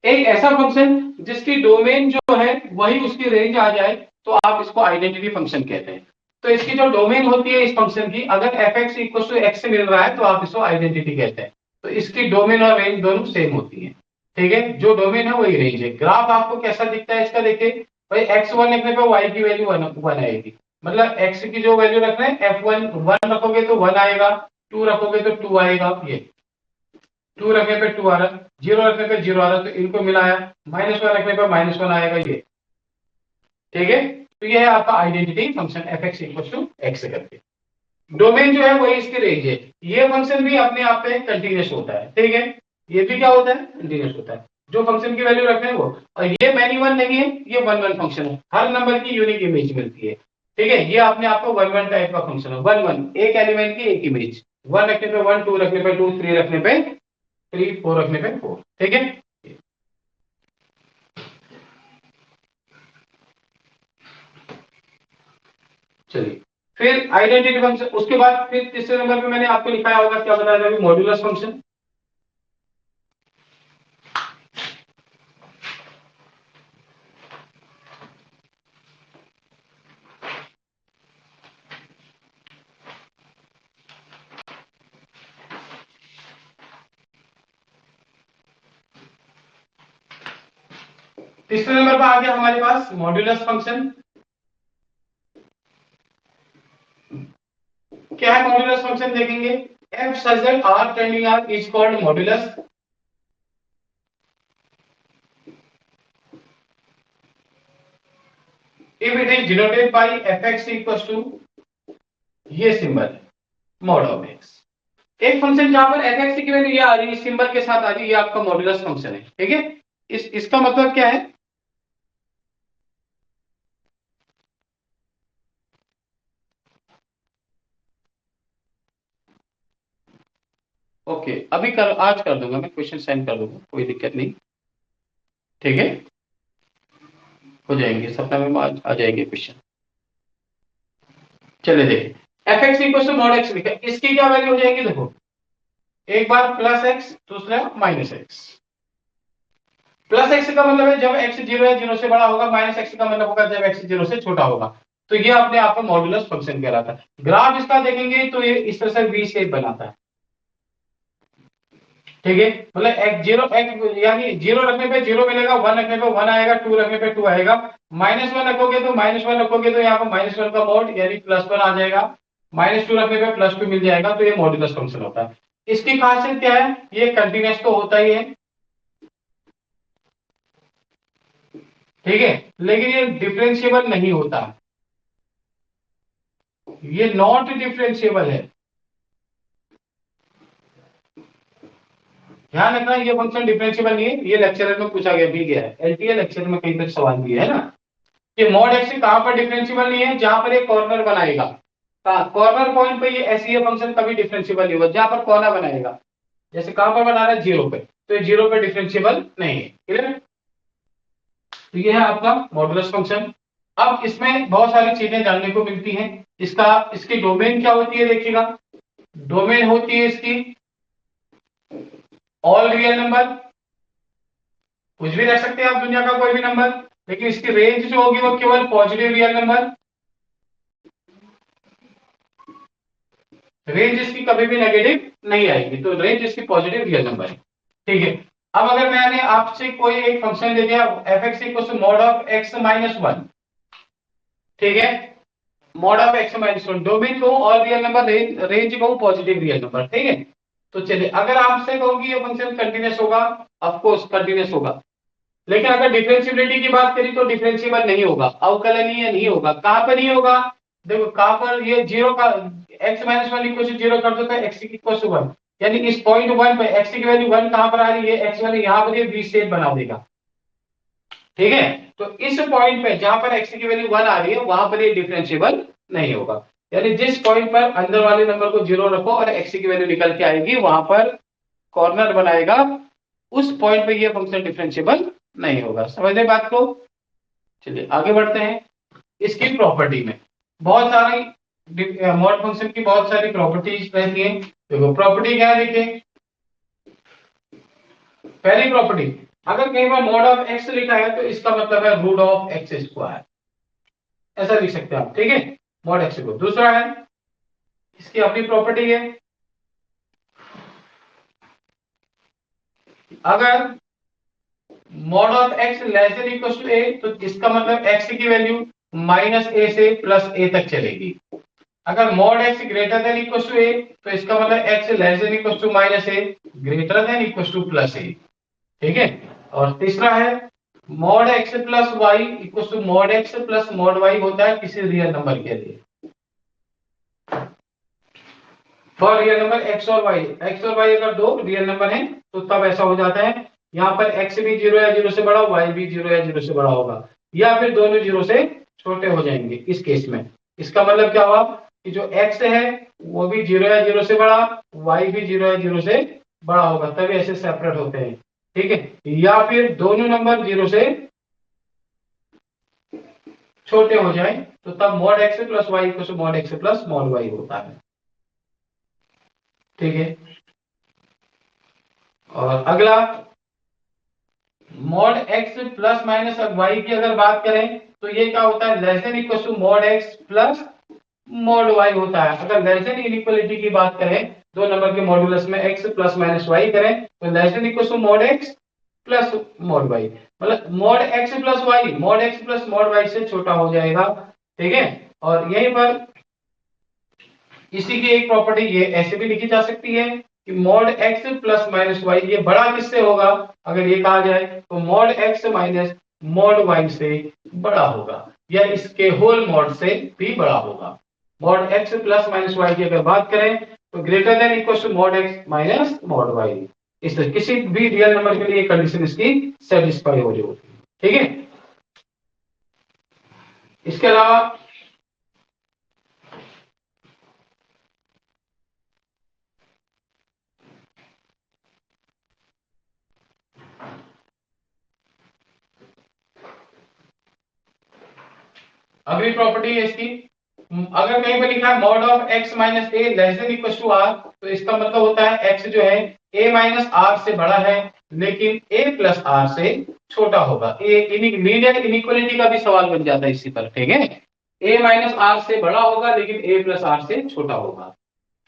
एक ऐसा फंक्शन जिसकी डोमेन जो है वही उसकी रेंज आ जाए तो आप इसको आइडेंटिटी फंक्शन कहते हैं। तो इसकी जो डोमेन होती है इस फंक्शन की, अगर fx इक्वल टू एक्स से मिल रहा है तो आप इसको आइडेंटिटी कहते हैं। तो इसकी डोमेन और रेंज दोनों सेम होती है, ठीक है। जो डोमेन है वही रेंज है। ग्राफ आपको कैसा दिखता है इसका, देखिए भाई, x1 लिखने पे y की वैल्यू वन आएगी, मतलब x की जो वैल्यू रख रहे हैं f1 वन रखोगे तो वन आएगा, टू रखोगे तो टू आएगा, ये टू रखने पे टू आ रहा, जीरो रखने पे जीरो आ रहा, तो इनको मिलाया, माइनस वन रखने पे माइनस वन आएगा, ये ठीक है। तो ये है आपका identity function f x equal to x करके। डोमेन जो है वही इसकी रेंज है। ये फंक्शन भी अपने आप पे कंटिन्यूअस होता है, ठीक है। ये भी क्या होता है, कंटिन्यूअस होता है, जो फंक्शन की वैल्यू रख रहे हैं वो। और ये मैनी वन नहीं है, ये वन वन फंक्शन है, हर नंबर की यूनिक इमेज मिलती है, ठीक है। ये अपने आप को वन वन टाइप का फंक्शन है, वन वन एक एलिमेंट की एक इमेज, वन रखने पे वन, टू रखने पे टू, थ्री रखने पे थ्री, फोर रखने पे फोर, ठीक है। चलिए, फिर आइडेंटिटी फंक्शन, उसके बाद फिर तीसरे नंबर पे मैंने आपको लिखाया होगा, क्या बताया था, मॉड्यूलस फंक्शन। तीसरे नंबर पर आ गया हमारे पास मॉड्यूलस फंक्शन। क्या है मॉड्यूलस फंक्शन, देखेंगे, f such that R tending R is called modulus. If it is denoted by f x equal to, ये सिंबल मॉड ऑफ एक्स। एक फंक्शन जहां पर एफ एक्स की वैल्यू ये आ रही है, इस सिंबल के साथ आ रही है, ये आपका मॉड्यूलस फंक्शन है। ठीक है, इसका मतलब क्या है, ओके अभी कर, आज कर दूंगा मैं, क्वेश्चन सेंड कर दूंगा, कोई दिक्कत नहीं। ठीक है, हो जाएंगे सप्ताह में, आज आ जाएंगे क्वेश्चन। चलिए देखिए, f x equal to mod x लिखा, इसकी क्या वैल्यू हो जाएगी, देखो, एक बार प्लस एक्स, दूसरा माइनस एक्स। प्लस एक्स का मतलब है जब एक्स जीरो या जीरो से बड़ा होगा, माइनस एक्स का मतलब होगा जब एक्स जीरो से छोटा होगा। तो ये अपने आप में मॉड्यूलस फंक्शन कहलाता है। ग्राफ इसका देखेंगे तो ये इस तरह से वी शेप बनाता है। ठीक है, मतलब एक्स जीरो, एक्स यानी जीरो रखने पे जीरो मिलेगा, वन रखने पे वन आएगा, टू रखने पे टू आएगा, माइनस वन रखोगे तो माइनस वन रखोगे तो यहाँ पर माइनस वन का मोड यानी प्लस वन आ जाएगा, माइनस टू रखने पे प्लस टू मिल जाएगा। तो ये मॉड्यूलस फंक्शन होता है। इसकी खासियत क्या है, ये कंटिन्यूअस तो होता ही है, ठीक है, लेकिन ये डिफरेंशिएबल नहीं होता, ये नॉट डिफरेंशिएबल है। ध्यान रखना, ये फंक्शन डिफरेंशिएबल नहीं है, ये लेक्चर में पूछा गया भी गया है, एलटीए लेक्चर में कहीं तक सवाल भी है ना, कि मॉड एक्स कहां पर डिफरेंशिएबल नहीं है, जहां पर एक कॉर्नर बनाएगा, कॉर्नर पॉइंट पे ये ऐसी ये फंक्शन कभी डिफरेंशिएबल नहीं होगा, जहां पर कॉर्नर बनाएगा, जैसे कहां पर बना रहा है, जीरो पे, तो ये जीरो पे डिफरेंशिएबल नहीं है। क्लियर, तो ये है आपका मॉडुलस फंक्शन। अब इसमें बहुत सारी चीजें जानने को मिलती हैं। इसका, इसकी डोमेन क्या होती है, देखिएगा, डोमेन होती है इसकी ऑल रियल नंबर, कुछ भी रख सकते हैं आप दुनिया का कोई भी नंबर, लेकिन इसकी रेंज जो होगी वो केवल पॉजिटिव रियल नंबर, रेंज इसकी कभी भी नेगेटिव नहीं आएगी, तो रेंज इसकी पॉजिटिव रियल नंबर है। ठीक है, अब अगर मैंने आपसे कोई एक फंक्शन दे दिया f x equal to mod of x minus one, ठीक है, mod of x minus one, domain को और रियल नंबर, रेंज को पॉजिटिव रियल नंबर, ठीक है। तो चलिए, अगर आपसे कहूंगी ये फंक्शन कंटिन्यूअस होगा, ऑफ कोर्स कंटिन्यूअस होगा, लेकिन अगर डिफरेंशिएबिलिटी की बात करें तो डिफरेंशिएबल नहीं होगा, अवकलनीय नहीं होगा। कहां पर नहीं होगा, देखो कहां पर, ये जीरो का x minus one equal to zero कर देता है, एक्स इक्वल टू वन, यानी इस पॉइंट वन पे एक्स की वैल्यू वन कहां पर आ रही है, एक्स वाले यहां पर ये वी शेप बना देगा। ठीक है, तो इस पॉइंट पे जहां पर एक्स की वैल्यू वन आ रही है, वहां पर ये डिफरेंशिएबल नहीं होगा, यानी जिस पॉइंट पर अंदर वाले नंबर को जीरो रखो और एक्स की वैल्यू निकल के आएगी, वहां पर कॉर्नर बनाएगा, उस पॉइंट पे ये फंक्शन डिफरेंशिएबल नहीं होगा। समझ बात को, चलिए आगे बढ़ते हैं। इसकी प्रॉपर्टी में बहुत सारी मॉड फंक्शन की बहुत सारी प्रॉपर्टीज रहती हैं। देखो प्रॉपर्टी क्या है, देखिए, पहली प्रॉपर्टी, अगर कहीं पर मॉड ऑफ एक्स लिखा है तो इसका मतलब है रूट ऑफ एक्स स्क्वायर, ऐसा लिख सकते हैं आप, ठीक है, मॉड एक्स को। दूसरा है, इसकी अपनी प्रॉपर्टी है, अगर mod of x less than equal to a, तो इसका मतलब एक्स की वैल्यू माइनस ए से प्लस ए तक चलेगी। अगर mod x greater than equal to a, तो इसका मतलब x less than equal to minus a greater than equal to plus a, ठीक है। और तीसरा है, mod x plus y equal to mod x plus mod y होता है किसी रियल नंबर के लिए, फॉर रियल नंबर एक्स और वाई, एक्स और वाई अगर दो रियल नंबर हैं तो तब ऐसा हो जाता है, यहाँ पर एक्स भी जीरो या जीरो से बड़ा, वाई भी जीरो या जीरो से बड़ा होगा, या फिर दोनों जीरो से छोटे हो जाएंगे इस केस में। इसका मतलब क्या हुआ कि जो एक्स है वो भी जीरो या जीरो से बड़ा, वाई भी जीरो या जीरो से बड़ा होगा, तभी ऐसे सेपरेट होते हैं, ठीक है। या फिर दोनों नंबर जीरो से छोटे हो जाए तो तब mod x plus y equal to mod x plus mod y होता है। ठीक है, और अगला mod x plus minus y की अगर बात करें तो ये क्या होता है, less than equal to mod x plus mod y होता है। अगर लेस देन इनइक्वालिटी की बात करें, दो नंबर के मॉडुलस में एक्स प्लस माइनस वाई करें तो less than equal to mod x plus mod y, मतलब mod x plus y mod x plus mod y से छोटा हो जाएगा। ठीक है, और यहीं पर इसी की एक प्रॉपर्टी ये ऐसे भी लिखी जा सकती है कि mod x plus minus y ये बड़ा किससे होगा, अगर ये कहा जाए तो mod x minus mod y से बड़ा होगा, या इसके होल मॉड से भी बड़ा होगा। Mod x plus minus y की अगर बात करें तो greater than equal to mod x minus mod y, इस किसी भी रियल नंबर के लिए कंडीशन इसकी सेटिस्फाई हो रही होती है। ठीक है, इसके अलावा अगली प्रॉपर्टी है इसकी, अगर कहीं पर लिखा है mod of x minus a less than equal to r, तो इसका मतलब होता है एक्स जो है ए माइनस आर से बड़ा है लेकिन ए प्लस आर से छोटा होगा। ये लीनियर इनइक्वालिटी का भी सवाल बन जाता है इसी पर। ठीक है, ए माइनस आर से बड़ा होगा लेकिन ए प्लस आर से छोटा होगा।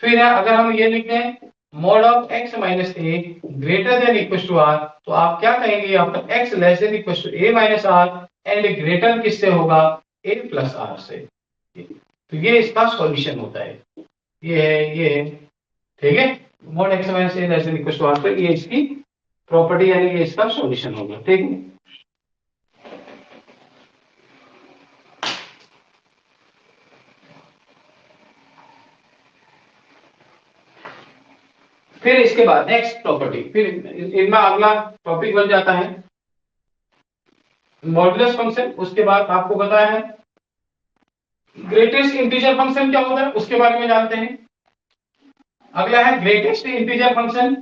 फिर है अगर हम ये लिखते हैं mod of x minus a greater than equal to r, तो आप क्या कहेंगे यहाँ पर x less than equal to a minus r and greater किससे होगा, ए प्लस आर से। तो ये इसका सॉल्यूशन होता है, ये है। ठीक है, mod x minus a less than equal to r, तो ये इसकी प्रॉपर्टी यानी ये इसका सॉल्यूशन होगा। ठीक है, फिर इसके बाद नेक्स्ट प्रॉपर्टी, फिर इनमें अगला टॉपिक बन जाता है मॉडुलस फंक्शन। उसके बाद आपको बताया है ग्रेटेस्ट इंटीजर फंक्शन क्या होता है, उसके बारे में जानते हैं। अगला है ग्रेटेस्ट इंटीजर फंक्शन।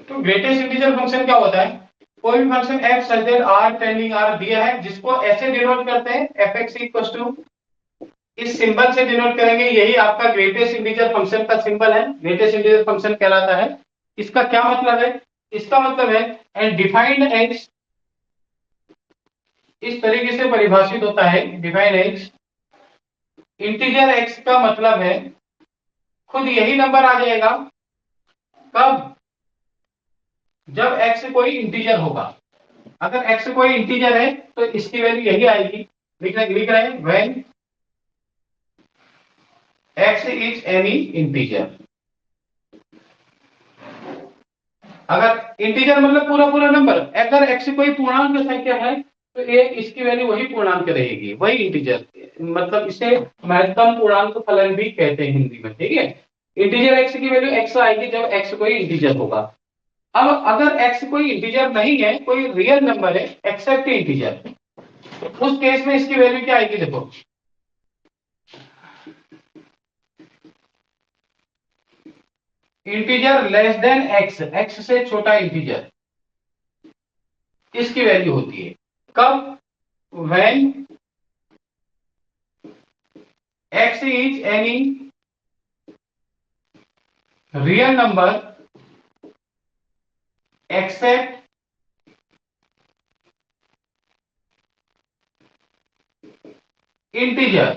तो ग्रेटेस्ट इंटीजर फंक्शन क्या होता है, कोई भी function f such that r tending r दिया है जिसको ऐसे डिनोट करते हैं fx इक्वल टू, इस सिंबल से डिनोट करेंगे, यही आपका ग्रेटेस्ट इंटीजर फंक्शन का सिंबल है, ग्रेटेस्ट इंटीजर फंक्शन कहलाता है। इसका क्या मतलब है, इसका मतलब है एंड डिफाइंड एक्स, इस तरीके से परिभाषित होता है डिफाइंड एक्स, इंटीजर एक्स का मतलब है खुद यही नंबर आ जाएगा कब, जब x कोई इंटीजर होगा। अगर x कोई इंटीजर है तो इसकी वैल्यू यही आएगी, लिख रहे हैं when x is any integer. अगर इंटीजर मतलब पूरा पूरा नंबर, अगर x कोई पूर्णांक संख्या है तो ये इसकी वैल्यू वही पूर्णांक रहेगी, वही इंटीजर, मतलब इसे महत्तम पूर्णांक फलन भी कहते हैं हिंदी में। ठीक है, इंटीजर x की वैल्यू x आएगी जब x कोई इंटीजर होगा। अब अगर x कोई इंटीजर नहीं है, कोई रियल नंबर है एक्सेप्ट इंटीजर, उस केस में इसकी वैल्यू क्या आएगी, देखो integer less than x, x से छोटा इंटीजर, इसकी वैल्यू होती है कब, when x is any real number except integer.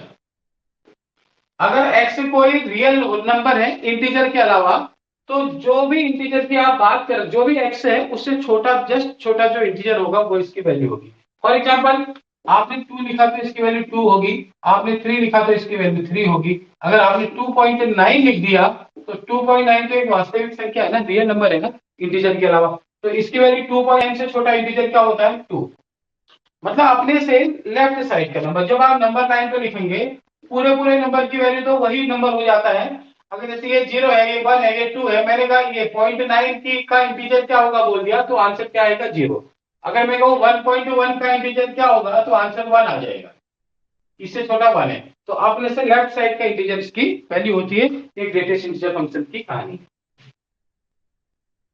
अगर x कोई रियल नंबर है इंटीजर के अलावा, तो जो भी इंटीजर की आप बात कर, जो भी x है उससे छोटा, जस्ट छोटा जो इंटीजर होगा वो इसकी वैल्यू होगी। फॉर एग्जांपल आपने 2 लिखा तो इसकी वैल्यू 2 होगी, आपने 3 लिखा तो इसकी वैल्यू 3 होगी। अगर आपने 2.9 लिख दिया तो 2.9 तो एक वास्तविक संख्या है ना, रियल नंबर है ना इंटीजर के अलावा, तो इसकी वैल्यू 2.9 से छोटा इंटीजर क्या होता है 2। मतलब अपने से लेफ्ट साइड का नंबर, जब आप नंबर 9 पे लिखेंगे पूरे पूरे नंबर की वैल्यू तो वही नंबर हो जाता है। अगर जैसे ये 0 है, ये 1 है, ये 2 है, मैंने कहा ये 0.9 की का इंटीजर क्या होगा बोल दिया तो आंसर क्या आएगा 0। अगर मैं कहूँ 1.1 का इंटीजर क्या होगा तो आंसर 1 आ जाएगा, इससे छोटा 1 है। तो अपने से लेफ्ट साइड का इंटीजर इसकी वैल्यू होती है, ये ग्रेटेस्ट इंटीजर फंक्शन की कहानी।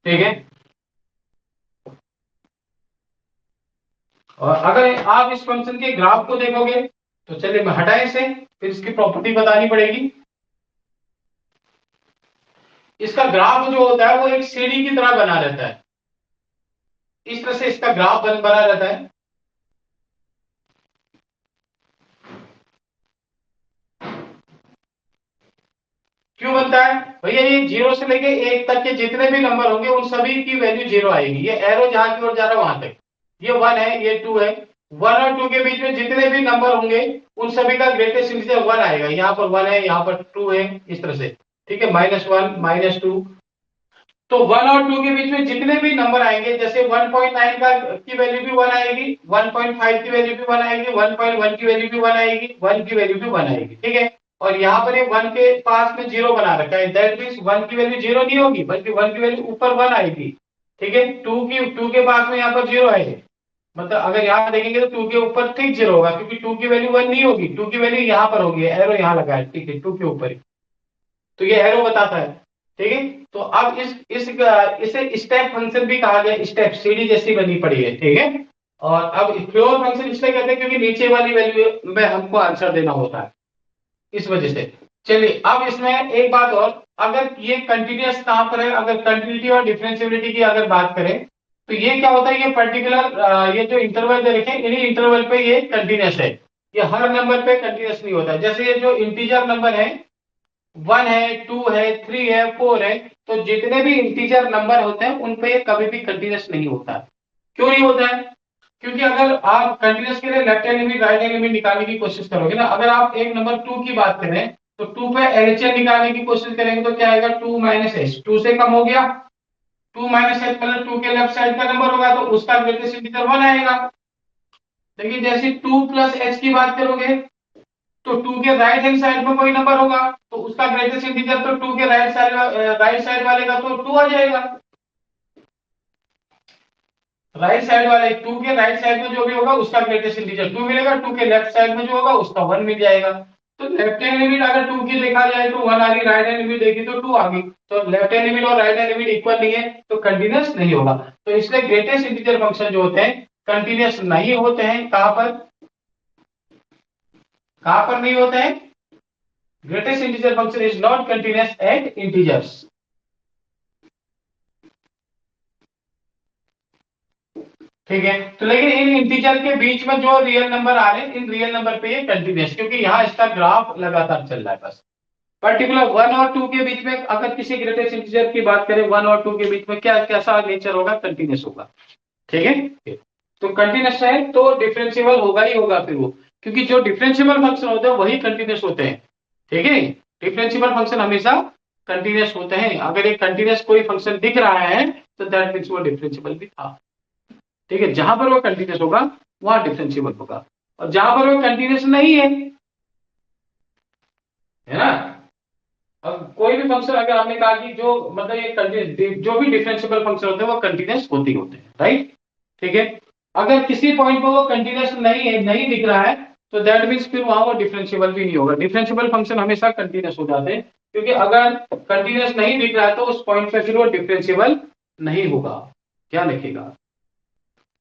ठीक है, और अगर आप इस फंक्शन के ग्राफ को देखोगे तो चलिए मैं हटाए इसे, फिर इसकी प्रॉपर्टी बतानी पड़ेगी। इसका ग्राफ जो होता है वो एक सीढ़ी की तरह बना रहता है, इस तरह से इसका ग्राफ बना रहता है। क्यों बनता है भैया? ये 0 से लेके 1 तक के जितने भी नंबर होंगे उन सभी की वैल्यू 0 आएगी। ये एरो जहां की ओर जा रहा है वहां तक, ये 1 है, ये 2 है, 1 और 2 के बीच में जितने भी नंबर होंगे उन सभी का ग्रेटेस्ट इंटीजर 1 आएगा। यहाँ पर 1 है, यहाँ पर 2 है, इस तरह से। ठीक है, -1 -2। तो 1 और 2 के बीच में जितने भी नंबर आएंगे, जैसे 1.9 का की वैल्यू भी 1 आएगी, 1.5 की वैल्यू भी 1 आएगी, 1.1 की वैल्यू भी 1 आएगी, 1 की वैल्यू भी 1 आएगी। ठीक है, और यहाँ पर ये 1 के पास में 0 बना रखा है, दैट मीन्स 1 की वैल्यू 0 नहीं होगी, बल्कि 1 की वैल्यू ऊपर 1 आएगी। ठीक है, 2 के पास में यहाँ पर 0 है, मतलब अगर यहाँ देखेंगे तो 2 के ऊपर ठीक 0 होगा, क्योंकि 2 की वैल्यू 1 नहीं होगी, 2 की वैल्यू यहाँ पर होगी, एरो यहाँ लगा है। ठीक है, 2 के ऊपर ही, तो ये एरो बताता है। ठीक है, तो अब इसे स्टेप फंक्शन भी कहा गया, स्टेप सीढ़ी जैसी बनी पड़ी है। ठीक है, और अब फ्लोर फंक्शन इसलिए कहते हैं क्योंकि नीचे वाली वैल्यू में हमको आंसर देना होता है, इस वजह से। चलिए, अब इसमें एक बात और, अगर ये कंटिन्यूअस कहां पर है, अगर कंटिन्यूटी और डिफरेंशियबिलिटी की अगर बात करें तो ये क्या होता है, ये पर्टिकुलर ये जो इंटरवल दे रखे हैं, इन्हीं इंटरवल पे ये कंटिन्यूअस है। ये हर नंबर पे कंटिन्यूअस नहीं होता है। जैसे ये जो इंटीजर नंबर है, 1 है, 2 है, 3 है, 4 है, तो जितने भी इंटीजर नंबर होते हैं उन पे ये कभी भी कंटिन्यूअस नहीं होता है। क्यों नहीं होता है? क्योंकि अगर आप कंटिन्यूअस के लिए left hand limit right hand limit निकालने की कोशिश करोगे ना, अगर आप एक नंबर 2 की बात करें तो 2 पे एलएचएम निकालने की कोशिश करेंगे तो क्या आएगा, 2 माइनस एच, 2 से कम हो गया, 2 माइनस एच मतलब 2 के लेफ्ट साइड का नंबर होगा तो उसका ग्रेटेस्ट इंटीजर 1 आएगा। लेकिन जैसे 2 प्लस एच की बात करोगे तो 2 के राइट हैंड साइड में कोई नंबर होगा तो उसका ग्रेटेस्ट इंटीजर तो 2 के राइट साइड वाले का तो 2 आ जाएगा। राइट साइड वाले 2 के राइट साइड में जो भी होगा उसका ग्रेटेस्ट इंटीजर 2 मिलेगा, 2 के लेफ्ट साइड में जो होगा उसका 1 मिल जाएगा। तो लेफ्ट हैंड लिमिट अगर 2 की देखा जाए तो 1 आ गई, राइट हैंड लिमिट देखी तो 2 आ गई। तो लेफ्ट हैंड लिमिट और राइट हैंड लिमिट इक्वल नहीं है तो कंटीन्यूअस नहीं होगा। तो इसलिए ग्रेटेस्ट इंटीजर फंक्शन जो होते हैं कंटीन्यूअस नहीं होते हैं। कहां पर नहीं होते हैं? Greatest integer function is not continuous at integers. ठीक है, तो लेकिन इन इंटीजर के बीच में जो रियल नंबर आ रहे हैं, इन रियल नंबर पे ये कंटिन्यूअस, क्योंकि यहाँ इसका ग्राफ लगातार चल रहा है बस। पर्टिकुलर 1 और 2 के बीच में अगर किसी ग्रेटेस्ट इंटीजर की बात करें, 1 और 2 के बीच में क्या कैसा नेचर होगा, कंटिन्यूअस होगा। ठीक है, तो कंटिन्यूअस है तो डिफरेंशियबल होगा ही होगा फिर वो, क्योंकि जो डिफरेंशियबल फंक्शन होते हैं वही कंटिन्यूअस होते हैं। ठीक है, डिफरेंशियबल फंक्शन हमेशा कंटिन्यूअस होते हैं। अगर एक कंटिन्यूअस कोई फंक्शन दिख रहा है तो दैट मीन्स वो डिफरेंशियबल भी था। ठीक है, जहां पर वो कंटिन्यूअस होगा वहां डिफरेंशियबल होगा, और जहां पर वो कंटिन्यूअस नहीं है ना, अब कोई भी फंक्शन अगर हमने कहा कि जो मतलब ये कंटिन्यूस जो भी डिफरेंशियबल फंक्शन होते हैं वो कंटिन्यूअस होते ही होते हैं, राइट। ठीक है, अगर किसी पॉइंट पर वो कंटिन्यूअस नहीं है, नहीं दिख रहा है, तो दैट मीन्स फिर वहां वो डिफरेंशियबल भी नहीं होगा। डिफरेंशियबल फंक्शन हमेशा कंटिन्यूअस हो जाते हैं, क्योंकि अगर कंटिन्यूअस नहीं दिख रहा है तो उस पॉइंट पे फिर वो डिफरेंशियबल नहीं होगा। क्या लिखेगा?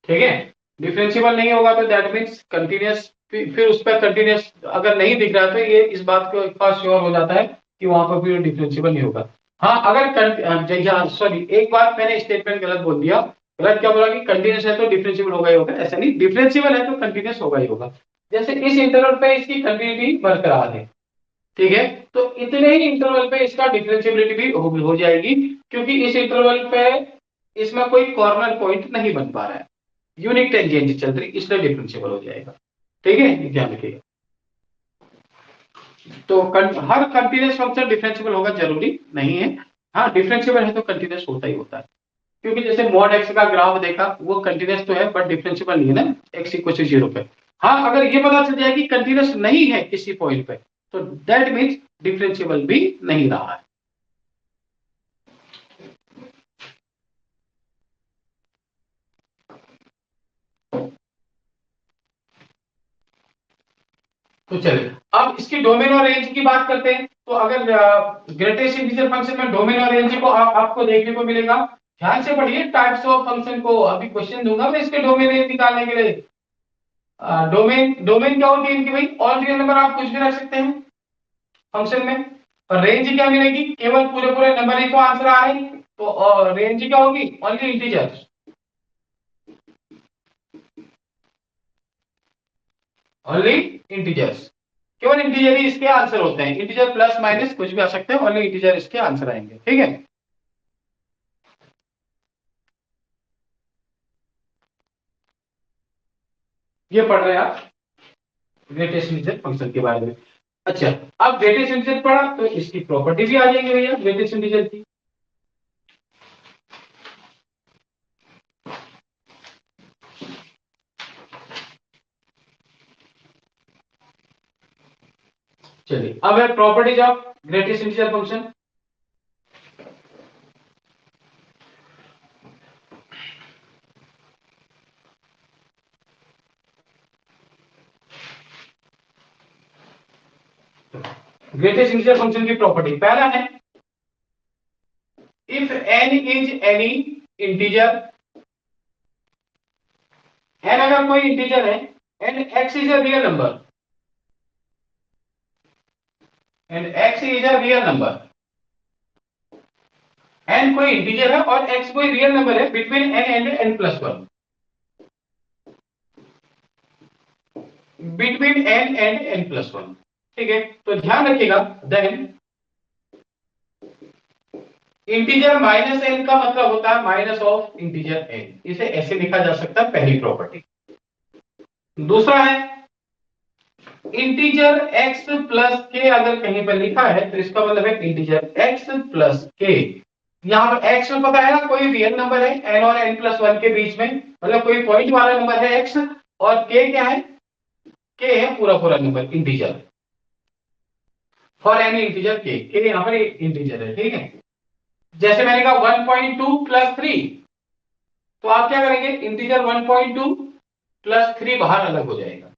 ठीक है, डिफरेंशियबल नहीं होगा तो दैट मीन्स कंटिन्यूअस, फिर उस पर कंटिन्यूअस अगर नहीं दिख रहा तो ये इस बात को एक बार श्योर हो जाता है कि वहां पर फिर डिफरेंशियबल नहीं होगा। हाँ, अगर सॉरी, एक बात मैंने स्टेटमेंट गलत बोल दिया। गलत क्या बोला कि कंटिन्यूअस है तो डिफरेंशियबल होगा ही होगा, ऐसा नहीं, डिफरेंशियबल है तो कंटिन्यूअस होगा ही होगा। जैसे इस इंटरवल पे इसकी कंटिन्यूटी बरकरार है, ठीक है, तो इतने ही इंटरवल पे इसका डिफरेंशियबिलिटी भी हो जाएगी, क्योंकि इस इंटरवल पे इसमें कोई कॉर्नर पॉइंट नहीं बन पा रहा है, यूनिक टेंजेंट चल रही, इसलिए डिफरेंशियबल हो जाएगा। ठीक है, ये ध्यान रखिएगा। तो हर कंटिन्यूअस फंक्शन डिफरेंशियबल होगा जरूरी नहीं है। हाँ, डिफरेंशियबल है तो कंटिन्यूअस होता ही होता है, क्योंकि जैसे मॉड एक्स का ग्राफ देखा वो कंटिन्यूअस तो है बट डिफरेंशियबल नहीं है ना, एक्स इक्वल टू 0 पे। हाँ, अगर ये पता चल जाए कि कंटिन्यूअस नहीं है किसी पॉइंट पे तो दैट मीन्स डिफरेंशियबल भी नहीं रहा है। तो चलिए अब इसकी डोमेन और रेंज की बात करते हैं, तो अगर ग्रेटेस्ट इंटीजर फंक्शन में डोमेन और रेंज को आपको देखने को मिलेगा। ध्यान से पढ़िए टाइप्स ऑफ फंक्शन को, अभी क्वेश्चन दूंगा मैं इसके डोमेन रेंज निकालने के लिए। डोमेन डोमेन क्या होती है इनकी भाई, ऑल रियल नंबर आप कुछ भी रख सकते हैं फंक्शन में। और रेंज क्या मिलेगी, केवल पूरे पूरे नंबर ही तो आंसर आ रहे हैं, तो रेंज क्या होगी, ओनली इंटीजर, ओनली इंटीजर्स, केवल इंटीजर ही इसके आंसर होते हैं। इंटीजर प्लस माइनस कुछ भी आ सकते हैं, ओनली इंटीजर इसके आंसर आएंगे, ठीक है। ये पढ़ रहे हैं आप ग्रेटेस्ट इंटीजर फंक्शन के बारे में। अच्छा, अब ग्रेटेस्ट इंटीजर पढ़ा तो इसकी प्रॉपर्टी भी आ जाएगी भैया ग्रेटेस्ट इंटीजर की। चलिए अब है properties of greatest integer function. Greatest integer function की प्रॉपर्टी पहला है, if n is any integer, n अगर कोई इंटीजर है, and x is a real number, and x is a real number, n कोई इंटीजर है और x कोई रियल नंबर है between n and n+1, between n and n+1, ठीक है। तो ध्यान रखिएगा, देन इंटीजर माइनस n का मतलब होता है माइनस ऑफ इंटीजर n, इसे ऐसे लिखा जा सकता है, पहली प्रॉपर्टी। दूसरा है, इंटीजर x प्लस k अगर कहीं पर लिखा है तो इसका मतलब है इंटीजर x प्लस k। यहां पर x में पता है ना कोई रियल नंबर है n और n+1 के बीच में, मतलब कोई पॉइंट वाला नंबर है x, और k क्या है, k है पूरा पूरा number integer, for any integer k यहां पर इंटीजर है, ठीक है। जैसे मैंने कहा 1.2 प्लस 3, तो आप क्या करेंगे, इंटीजर 1.2 प्लस 3 बाहर अलग हो जाएगा।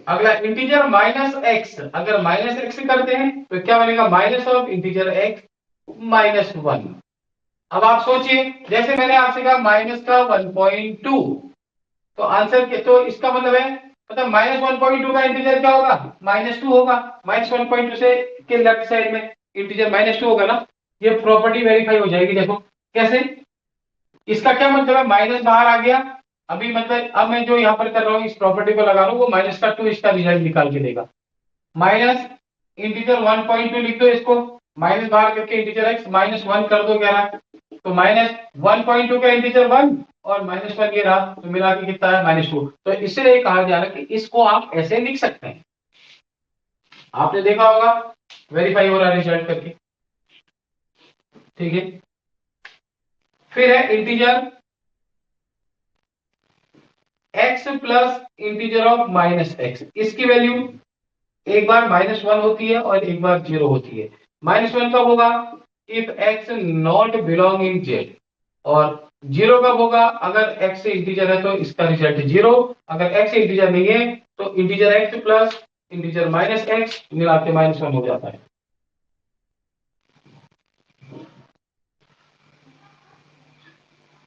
अगला इंटीजर माइनस एक्स, अगर माइनस एक्स करते हैं तो क्या बनेगा, माइनस ऑफ इंटीजर एक्स -1। अब आप सोचिए, जैसे मैंने आपसे कहा माइनस का 1.2, तो आंसर के तो इसका मतलब है, मतलब -1.2 का इंटीजर क्या होगा, -2 होगा। -1.2 से के लेफ्ट साइड में इंटीजर -2 होगा ना। ये प्रॉपर्टी वेरीफाई हो जाएगी, देखो कैसे। इसका क्या मतलब है, माइनस बाहर आ गया, अभी मतलब अब मैं जो यहाँ पर कर रहा हूँ इस प्रॉपर्टी को लगा रहा हूँ, वो -2 इसका रिजल्ट निकाल के देगा। माइनस इंटीजर 1.2 लिख दो इसको, माइनस बाहर करके इंटीजर एक्स -1 कर दो, कह रहा है तो -1.2 का इंटीजर 1 और -1 ये रहा, तो मिला के कितना है, -2। तो इसलिए कहा जा रहा है कि इसको आप ऐसे लिख सकते हैं, आपने देखा होगा वेरीफाई हो रहा है रिजल्ट करके, ठीक है। फिर है integer x plus integer of -x, इसकी वैल्यू एक बार -1 होती है और एक बार 0 होती है। -1 कब होगा, if x not belong in z, और 0 कब होगा, अगर x इंटीजर है तो इसका रिजल्ट 0, अगर x इंटीजर नहीं है तो integer x plus integer -x मिला के -1 हो जाता है।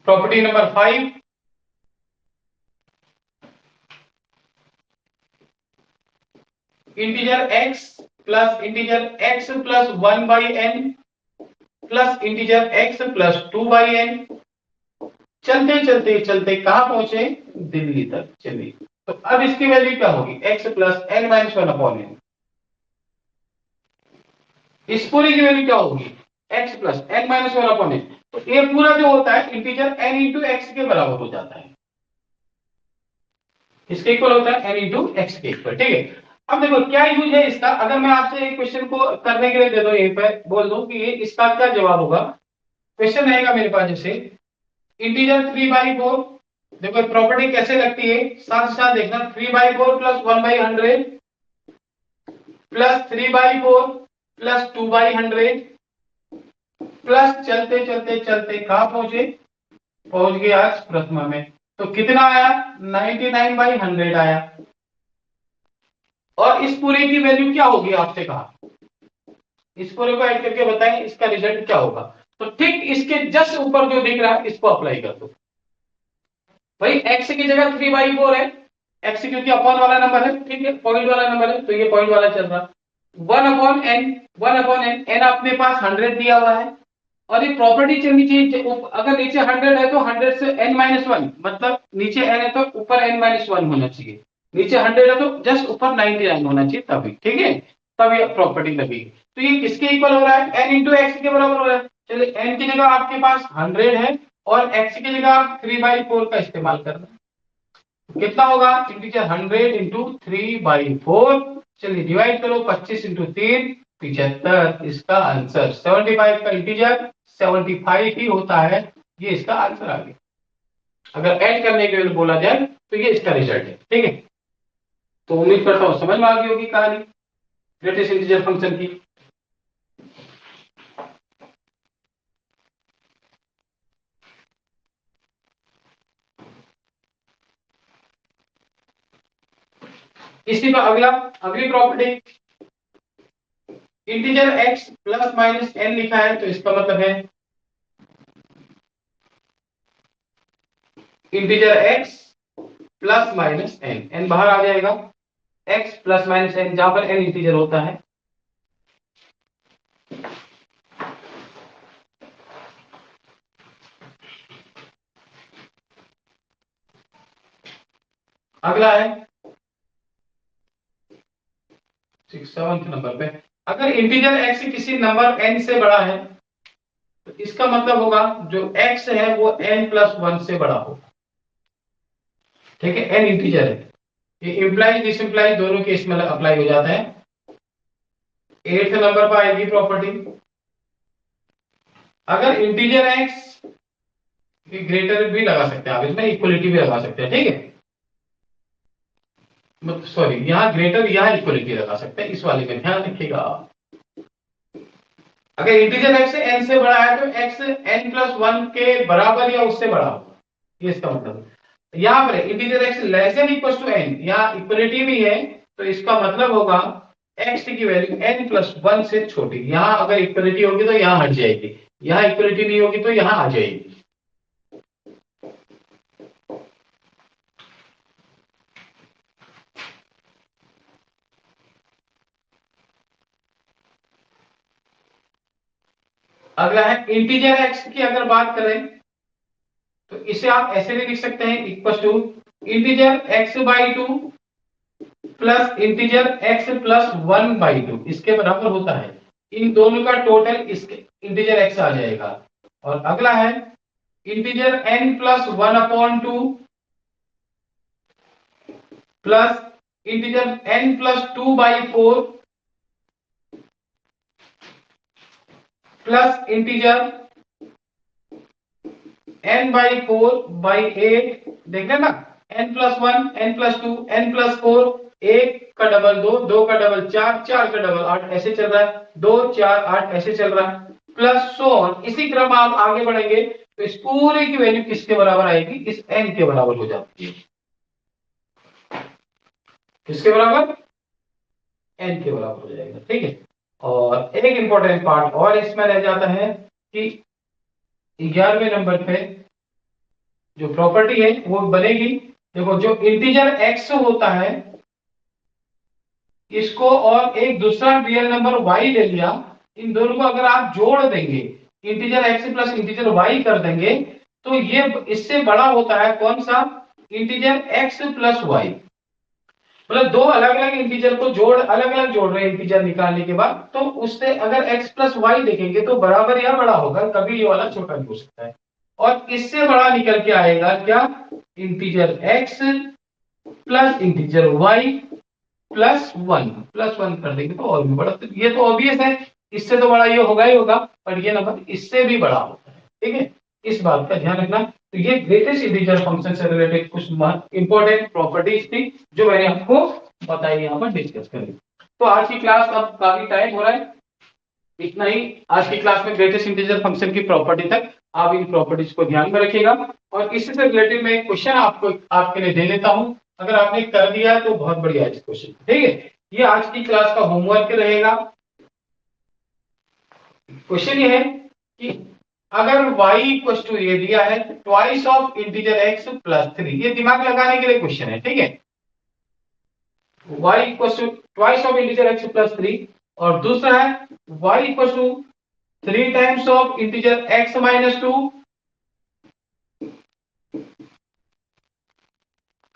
Property number 5, integer x plus integer x plus 1/n plus integer x plus 2/n, चलते चलते चलते कहां पहुंचे, दिल्ली तक। चलिए, तो अब इसकी वैल्यू क्या होगी, x प्लस n-1/n, इस पूरी की वैल्यू क्या होगी, x प्लस n-1/n। तो ये पूरा जो होता है इंटीजर n इंटू एक्स के बराबर हो जाता है, इसके इक्वल होता है n इंटू एक्स के इक्वल, ठीक है। अब देखो क्या यूज है इसका, अगर मैं आपसे एक क्वेश्चन को करने के लिए दे दो, यहीं पे बोल दूं कि ये इसका क्या जवाब होगा। क्वेश्चन रहेगा मेरे पास जैसे इंटीजर 3/4, देखो प्रॉपर्टी कैसे लगती है, साथ साथ देखना, 3/4 प्लस 1/100 प्लस 3/4 प्लस 2/100 प्लस चलते चलते चलते कहां पहुंचे, पहुंच गए आज प्रथमा में। तो कितना आया, 99/100 आया। और इस पूरे की वैल्यू क्या होगी आपसे कहा, इस पूरे को ऐड करके बताएं इसका रिजल्ट क्या होगा। तो ठीक इसके जस्ट ऊपर जो दिख रहा है इसको अप्लाई कर दो। भाई x की जगह 3/4 है, x क्योंकि अपॉन वाला नंबर है, ठीक है, पॉइंट वाला नंबर है तो ये पॉइंट वाला चल रहा। 1/n, 1/n, n अपने पास 100 दिया हुआ है और ये प्रॉपर्टी चलनी चाहिए, अगर नीचे 100 है तो 100 से n-1, मतलब नीचे n है तो ऊपर n-1 होना चाहिए, नीचे 100 है तो जस्ट ऊपर 99 होना चाहिए तभी, ठीक है, तब ये प्रॉपर्टी लगेगी। तो ये किसके इक्वल हो रहा है, n इंटू एक्स के बराबर हो रहा है। चलिए n की जगह आपके पास 100 है और x की जगह आप 3/4 का इस्तेमाल करना, कितना होगा, इंटीजर 100 इंटू 3/4, चलिए डिवाइड करो 25 इंटू 3, 75, इसका आंसर 75 का इंटीजर 75 ही होता है, ये इसका आंसर आ गया। अगर ऐड करने के लिए बोला जाए तो ये इसका रिजल्ट है, ठीक है। तो उम्मीद करता हूं समझ में आ गई होगी कहानी ग्रेटेस्ट इंटीजर फंक्शन की। इसी पर अगली property, integer x plus minus n लिखा है तो इसका मतलब है integer x plus minus n, n बाहर आ जाएगा, x प्लस माइनस n जहां पर n इंटीजर होता है। अगला है 7 नंबर पे, अगर इंटीजर x किसी नंबर n से बड़ा है तो इसका मतलब होगा जो x है वो n+1 से बड़ा होगा, ठीक है, n इंटीजर है, ये इंप्लाई डिसइंप्लाई दोनों केस में अप्लाई हो जाता है। 8 नंबर पर आएगी प्रॉपर्टी, अगर इंटीजर x ग्रेटर भी लगा सकते हैं आप, इसमें इक्वलिटी भी लगा सकते हैं, ठीक है, सॉरी यहाँ ग्रेटर यहाँ इक्वलिटी लगा सकते हैं, इस वाले में ध्यान रखिएगा। अगर इंटीजर x n से बड़ा है तो x n+1 के बराबर या उससे बड़ा होगा, ये इसका मतलब है। यहाँ पर integer x less than equal to n, यहाँ इक्वलिटी भी है तो इसका मतलब होगा x की वैल्यू n+1 से छोटी, यहाँ अगर इक्वलिटी होगी तो यहाँ हट जाएगी, यहाँ इक्वलिटी नहीं होगी तो यहाँ आ जाएगी। अगला है इंटीजर x की अगर बात करें तो इसे आप ऐसे भी लिख सकते हैं, equal to integer x/2 plus integer x+1/2 इसके बराबर होता है, इन दोनों का टोटल इसके इंटीजर x आ जाएगा। और अगला है integer n+1/2 plus integer n+2/4 plus integer n/4/8, देख रहे ना, n+1 n+2 n+4, 1 का डबल 2, 2 का डबल 4, 4 का डबल 8 ऐसे चल रहा है, 2 4 8 ऐसे चल रहा है, प्लस सो ऑन। इसी क्रम आप आगे बढ़ेंगे तो इस पूरे की वैल्यू किसके बराबर आएगी, इस n के बराबर हो जाती है, किसके बराबर, n के बराबर हो जाएगा, ठीक है। और एक इंपॉर्टेंट पार्ट और इसमें रह जाता है कि 11वें नंबर पे जो प्रॉपर्टी है वो बनेगी, देखो जो इंटीजर x होता है इसको और एक दूसरा रियल नंबर y ले लिया, इन दोनों को अगर आप जोड़ देंगे, integer x plus integer y कर देंगे तो ये इससे बड़ा होता है कौन सा, इंटीजर x+y, मतलब दो अलग अलग इंटीजर को अलग अलग जोड़ रहे हैं इंटीजर निकालने के बाद, तो उससे अगर x+y देखेंगे तो बराबर या बड़ा होगा, कभी ये वाला छोटा भी हो सकता है, और इससे बड़ा निकल के आएगा क्या, integer x plus integer y +1 कर देंगे तो और भी बड़ा, तो ये तो ऑब्वियस है, इससे तो बड़ा ये होगा ही होगा, पर ये नंबर इससे भी बड़ा होता है, ठीक है, इस बात का ध्यान रखना। तो ये ग्रेटेस्ट इंटीजर फंक्शन से रिलेटेड कुछ इंपॉर्टेंट प्रॉपर्टीज थी जो मैंने आपको बताई, यहाँ पर डिस्कस करी। तो आज की क्लास, अब काफी टाइम हो रहा है, इतना ही आज की क्लास में ग्रेटेस्ट इंटीजर फंक्शन की प्रॉपर्टी तक, आप इन प्रॉपर्टीज को ध्यान में रखिएगा। और इससे रिलेटेड मैं एक क्वेश्चन आपको आपके लिए दे देता हूं, अगर आपने कर दिया तो बहुत बढ़िया है क्वेश्चन, ठीक है। ये आज की क्लास का होमवर्क रहेगा। क्वेश्चन ये है कि अगर y इक्वल टू ये दिया है twice of integer x plus 3, ये दिमाग लगाने के लिए क्वेश्चन है, ठीक है। y equal to twice of integer x plus 3, और दूसरा है y equal to 3 times of integer x minus 2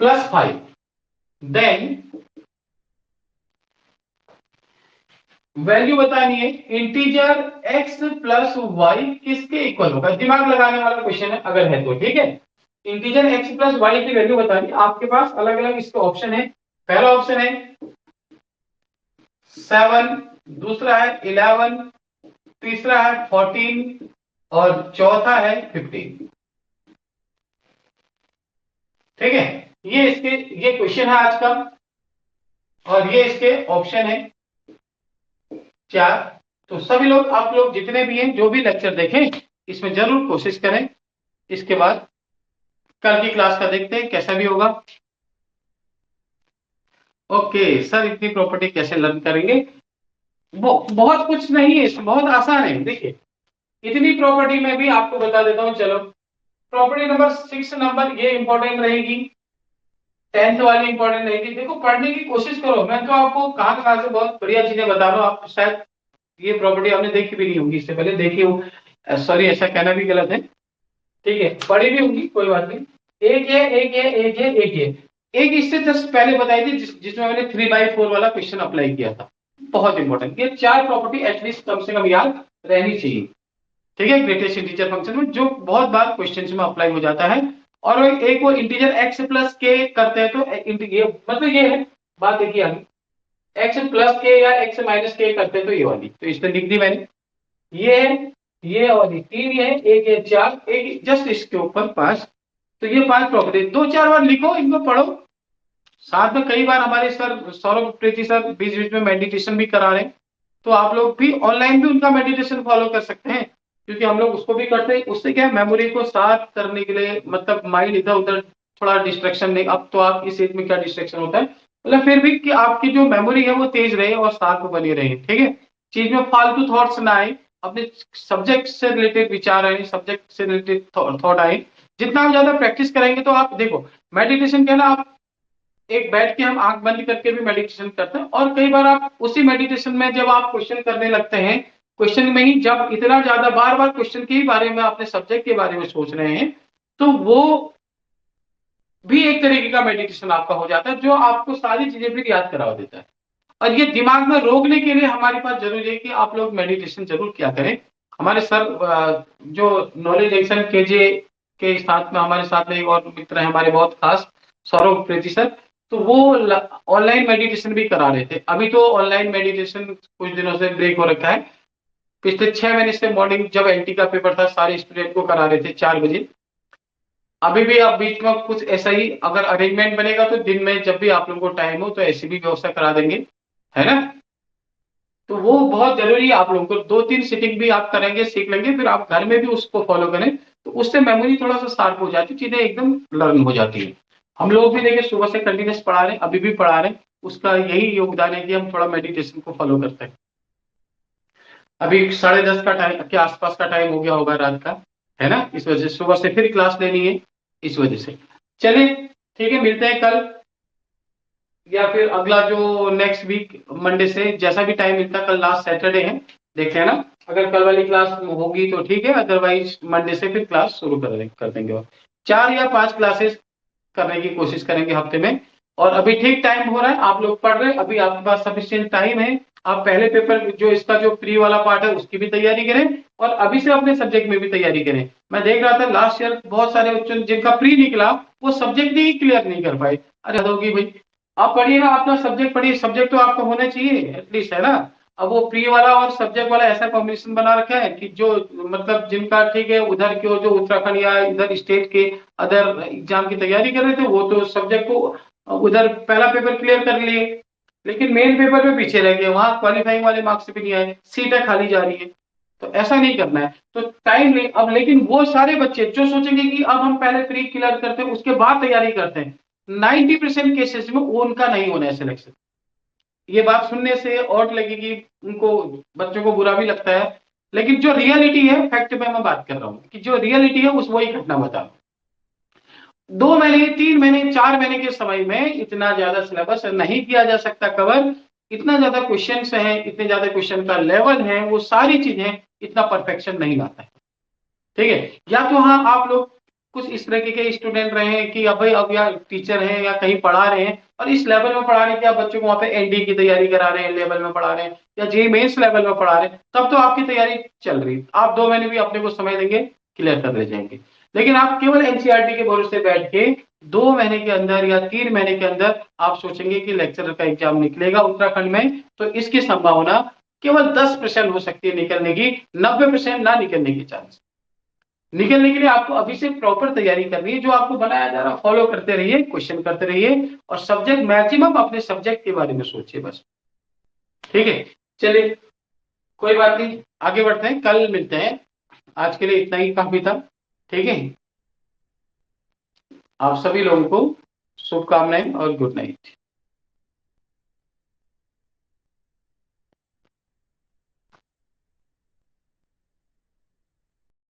plus 5, then value बतानी है इंटीजर x प्लस वाई किसके इक्वल होगा। दिमाग लगाने वाला क्वेश्चन है, अगर है तो ठीक है। इंटीजर x प्लस वाई की वैल्यू बतानी, आपके पास अलग अलग इसके ऑप्शन है। पहला ऑप्शन है 7, दूसरा है 11, तीसरा है 14 और चौथा है 15, ठीक है। ये क्वेश्चन है आज का, और ये इसके ऑप्शन है 4। तो सभी लोग, आप लोग जितने भी हैं, जो भी लेक्चर देखें इसमें जरूर कोशिश करें। इसके बाद कल की क्लास का देखते हैं कैसा भी होगा। ओके सर, इतनी प्रॉपर्टी कैसे लर्न करेंगे? बहुत कुछ नहीं है इसमें, बहुत आसान है। देखिए इतनी प्रॉपर्टी में भी आपको बता देता हूं। चलो प्रॉपर्टी नंबर 6 नंबर ये इंपॉर्टेंट रहेगी, 10th वाली इंपॉर्टेंट रहेगी। देखो पढ़ने की कोशिश करो, मैं तो आपको कहां से बहुत बढ़िया चीजें बता रहा हूं। आप शायद ये प्रॉपर्टी आपने देखी भी नहीं होगी, इससे पहले देखी हो, सॉरी ऐसा कहना भी गलत है, ठीक है, पढ़ी भी होंगी, कोई बात नहीं। एक है, एक है, एक है, एक है, एक इससे जस्ट पहले बताई थी, जिसमें मैंने 3/4 वाला क्वेश्चन अप्लाई किया था। बहुत इंपॉर्टेंट, ये 4 प्रॉपर्टी एटलीस्ट कम से कम याद रहनी चाहिए, ठीक है, ग्रेटेस्ट इंटीजर फंक्शन में, जो बहुत बार क्वेश्चन में अप्लाई हो जाता है। और एक वो इंटीजर एक्स प्लस के करते हैं, तो ये मतलब ये है बात, देखिए आगे एक्स प्लस के या एक्स माइनस के करते हैं, तो ये वाली तो इसमें लिख दी मैंने। ये है, ये और ये 3, ये है, एक है 4, एक जस्ट इसके ऊपर 5। तो ये 5 प्रॉपर्टी 2-4 बार लिखो, इनको पढ़ो साथ में। कई बार हमारे सर सौरभ प्रीति सर बीच बीच में मेडिटेशन भी करा रहे हैं, तो आप लोग भी ऑनलाइन भी उनका मेडिटेशन फॉलो कर सकते हैं, क्योंकि हम लोग उसको भी करते हैं। उससे क्या है, मेमोरी को शार्प करने के लिए, मतलब माइंड इधर उधर थोड़ा डिस्ट्रैक्शन नहीं। अब तो आप इस एज में क्या डिस्ट्रैक्शन होता है, मतलब फिर भी कि आपकी जो मेमोरी है वो तेज रहे और शार्प बनी रहे, ठीक है। चीज में फालतू थॉट्स ना आए, अपने सब्जेक्ट से रिलेटेड विचार आए, सब्जेक्ट से रिलेटेड थॉट आए। जितना हम ज्यादा प्रैक्टिस करेंगे, तो आप देखो मेडिटेशन क्या ना, आप एक बैठ के हम आंख बंद करके भी मेडिटेशन करते हैं, और कई बार आप उसी मेडिटेशन में जब आप क्वेश्चन करने लगते हैं, क्वेश्चन में ही जब इतना ज्यादा बार बार क्वेश्चन के ही बारे में, अपने सब्जेक्ट के बारे में सोच रहे हैं, तो वो भी एक तरीके का मेडिटेशन आपका हो जाता है, जो आपको सारी चीजें फिर याद करा देता है। और ये दिमाग में रोकने के लिए हमारे पास जरूरी है कि आप लोग मेडिटेशन जरूर किया करें। हमारे सर जो नॉलेज एक्शन केजे के साथ में, हमारे साथ में एक और मित्र है हमारे बहुत खास, सौरभ प्रीति सर, तो वो ऑनलाइन मेडिटेशन भी करा रहे थे। अभी तो ऑनलाइन मेडिटेशन कुछ दिनों से ब्रेक हो रखा है। पिछले 6 महीने से मॉर्निंग जब एनटी का पेपर था, सारे स्टूडेंट को करा रहे थे 4 बजे। अभी भी आप बीच में कुछ ऐसा ही अगर अरेंजमेंट बनेगा, तो दिन में जब भी आप लोगों को टाइम हो तो ऐसी भी व्यवस्था करा देंगे, है ना। तो वो बहुत जरूरी है। आप लोगों को 2-3 सिटिंग भी आप करेंगे, सीख लेंगे, फिर आप घर में भी उसको फॉलो करें, तो उससे मेमोरी थोड़ा सा शार्प हो जाती है, चीजें एकदम लर्न हो जाती है। हम लोग भी देखिए सुबह से कंटिन्यूस पढ़ा रहे हैं, अभी भी पढ़ा रहे हैं, उसका यही योगदान है कि हम थोड़ा मेडिटेशन को फॉलो करते हैं। अभी 10:30 का टाइम के आसपास का टाइम हो गया होगा रात का, है ना, इस वजह से सुबह से फिर क्लास लेनी है, इस वजह से। चलिए ठीक है, मिलते हैं कल, या फिर अगला जो नेक्स्ट वीक मंडे से, जैसा भी टाइम मिलता है। कल लास्ट सैटरडे है, देखते हैं ना, अगर कल वाली क्लास होगी तो ठीक है, अदरवाइज मंडे से फिर क्लास शुरू कर देंगे। और 4 या 5 क्लासेस करने की कोशिश करेंगे हफ्ते में। और अभी ठीक टाइम हो रहा है, आप लोग पढ़ रहे हैं, अभी आपके पास सफिशिएंट टाइम है। आप पहले पेपर जो इसका जो प्री वाला पार्ट है उसकी भी तैयारी करें, और अभी से अपने सब्जेक्ट में भी तैयारी करें। मैं देख रहा था लास्ट ईयर बहुत सारे बच्चों जिनका प्री निकला, वो सब्जेक्ट ही क्लियर नहीं कर पाए। अरे हद होगी भाई, आप पढ़िए ना, अपना सब्जेक्ट पढ़िए, सब्जेक्ट तो आपका होना चाहिए एटलीस्ट, है ना। अब वो प्री वाला और सब्जेक्ट वाला ऐसा कॉम्बिनेशन बना रखा है कि जो मतलब जिनका ठीक है, उधर के जो उत्तराखंड या इधर स्टेट के अदर एग्जाम की तैयारी कर रहे थे, वो तो सब्जेक्ट को उधर पहला पेपर क्लियर कर लिए, लेकिन मेन पेपर में पीछे रह गए, वहां क्वालिफाइंग वाले मार्क्स भी नहीं आए, सीटें खाली जा रही है। तो ऐसा नहीं करना है, तो टाइम ले अब। लेकिन वो सारे बच्चे जो सोचेंगे कि अब हम पहले प्री क्लियर करते हैं उसके बाद तैयारी करते हैं, 90% केसेस में वो उनका नहीं होना है सिलेक्शन। ये बात सुनने से और लगेगी उनको, बच्चों को बुरा भी लगता है, लेकिन जो रियलिटी है, फैक्ट पे मैं बात कर रहा हूँ कि जो रियलिटी है उस वही घटना बता रहा हूं। 2 महीने, 3 महीने, 4 महीने के समय में इतना ज्यादा सिलेबस नहीं किया जा सकता कवर, इतना ज्यादा क्वेश्चंस हैं, इतने ज्यादा क्वेश्चन का लेवल है, वो सारी चीजें इतना परफेक्शन नहीं लाता है। ठीक है, या तो हाँ आप लोग कुछ इस तरह के स्टूडेंट रहे हैं कि अब भाई अब या टीचर हैं या कहीं पढ़ा रहे हैं और इस लेवल में पढ़ा रहे हैं कि आप बच्चों को वहां पे एनडी की तैयारी करा रहे हैं, लेवल में पढ़ा रहे हैं या जे मेंस लेवल में पढ़ा रहे हैं, तब तो आपकी तैयारी चल रही है, आप 2 महीने भी अपने को समय देंगे, क्लियर कर ले जाएंगे। लेकिन आप केवल एनसीईआरटी के भरोसे बैठ के 2 महीने के अंदर या 3 महीने के अंदर आप सोचेंगे कि लेक्चरर का एग्जाम निकलेगा उत्तराखंड में, तो इसकी संभावना केवल 10% हो सकती है निकलने की, 90% ना निकलने की चांस। निकलने के लिए आपको अभी से प्रॉपर तैयारी करनी है, जो आपको बनाया जा रहा है फॉलो करते रहिए, क्वेश्चन करते रहिए और सब्जेक्ट मैक्सिमम अपने सब्जेक्ट के बारे में सोचिए बस। ठीक है, चलिए कोई बात नहीं, आगे बढ़ते हैं, कल मिलते हैं। आज के लिए इतना ही काफी था। ठीक है, आप सभी लोगों को शुभकामनाएं और गुड नाइट।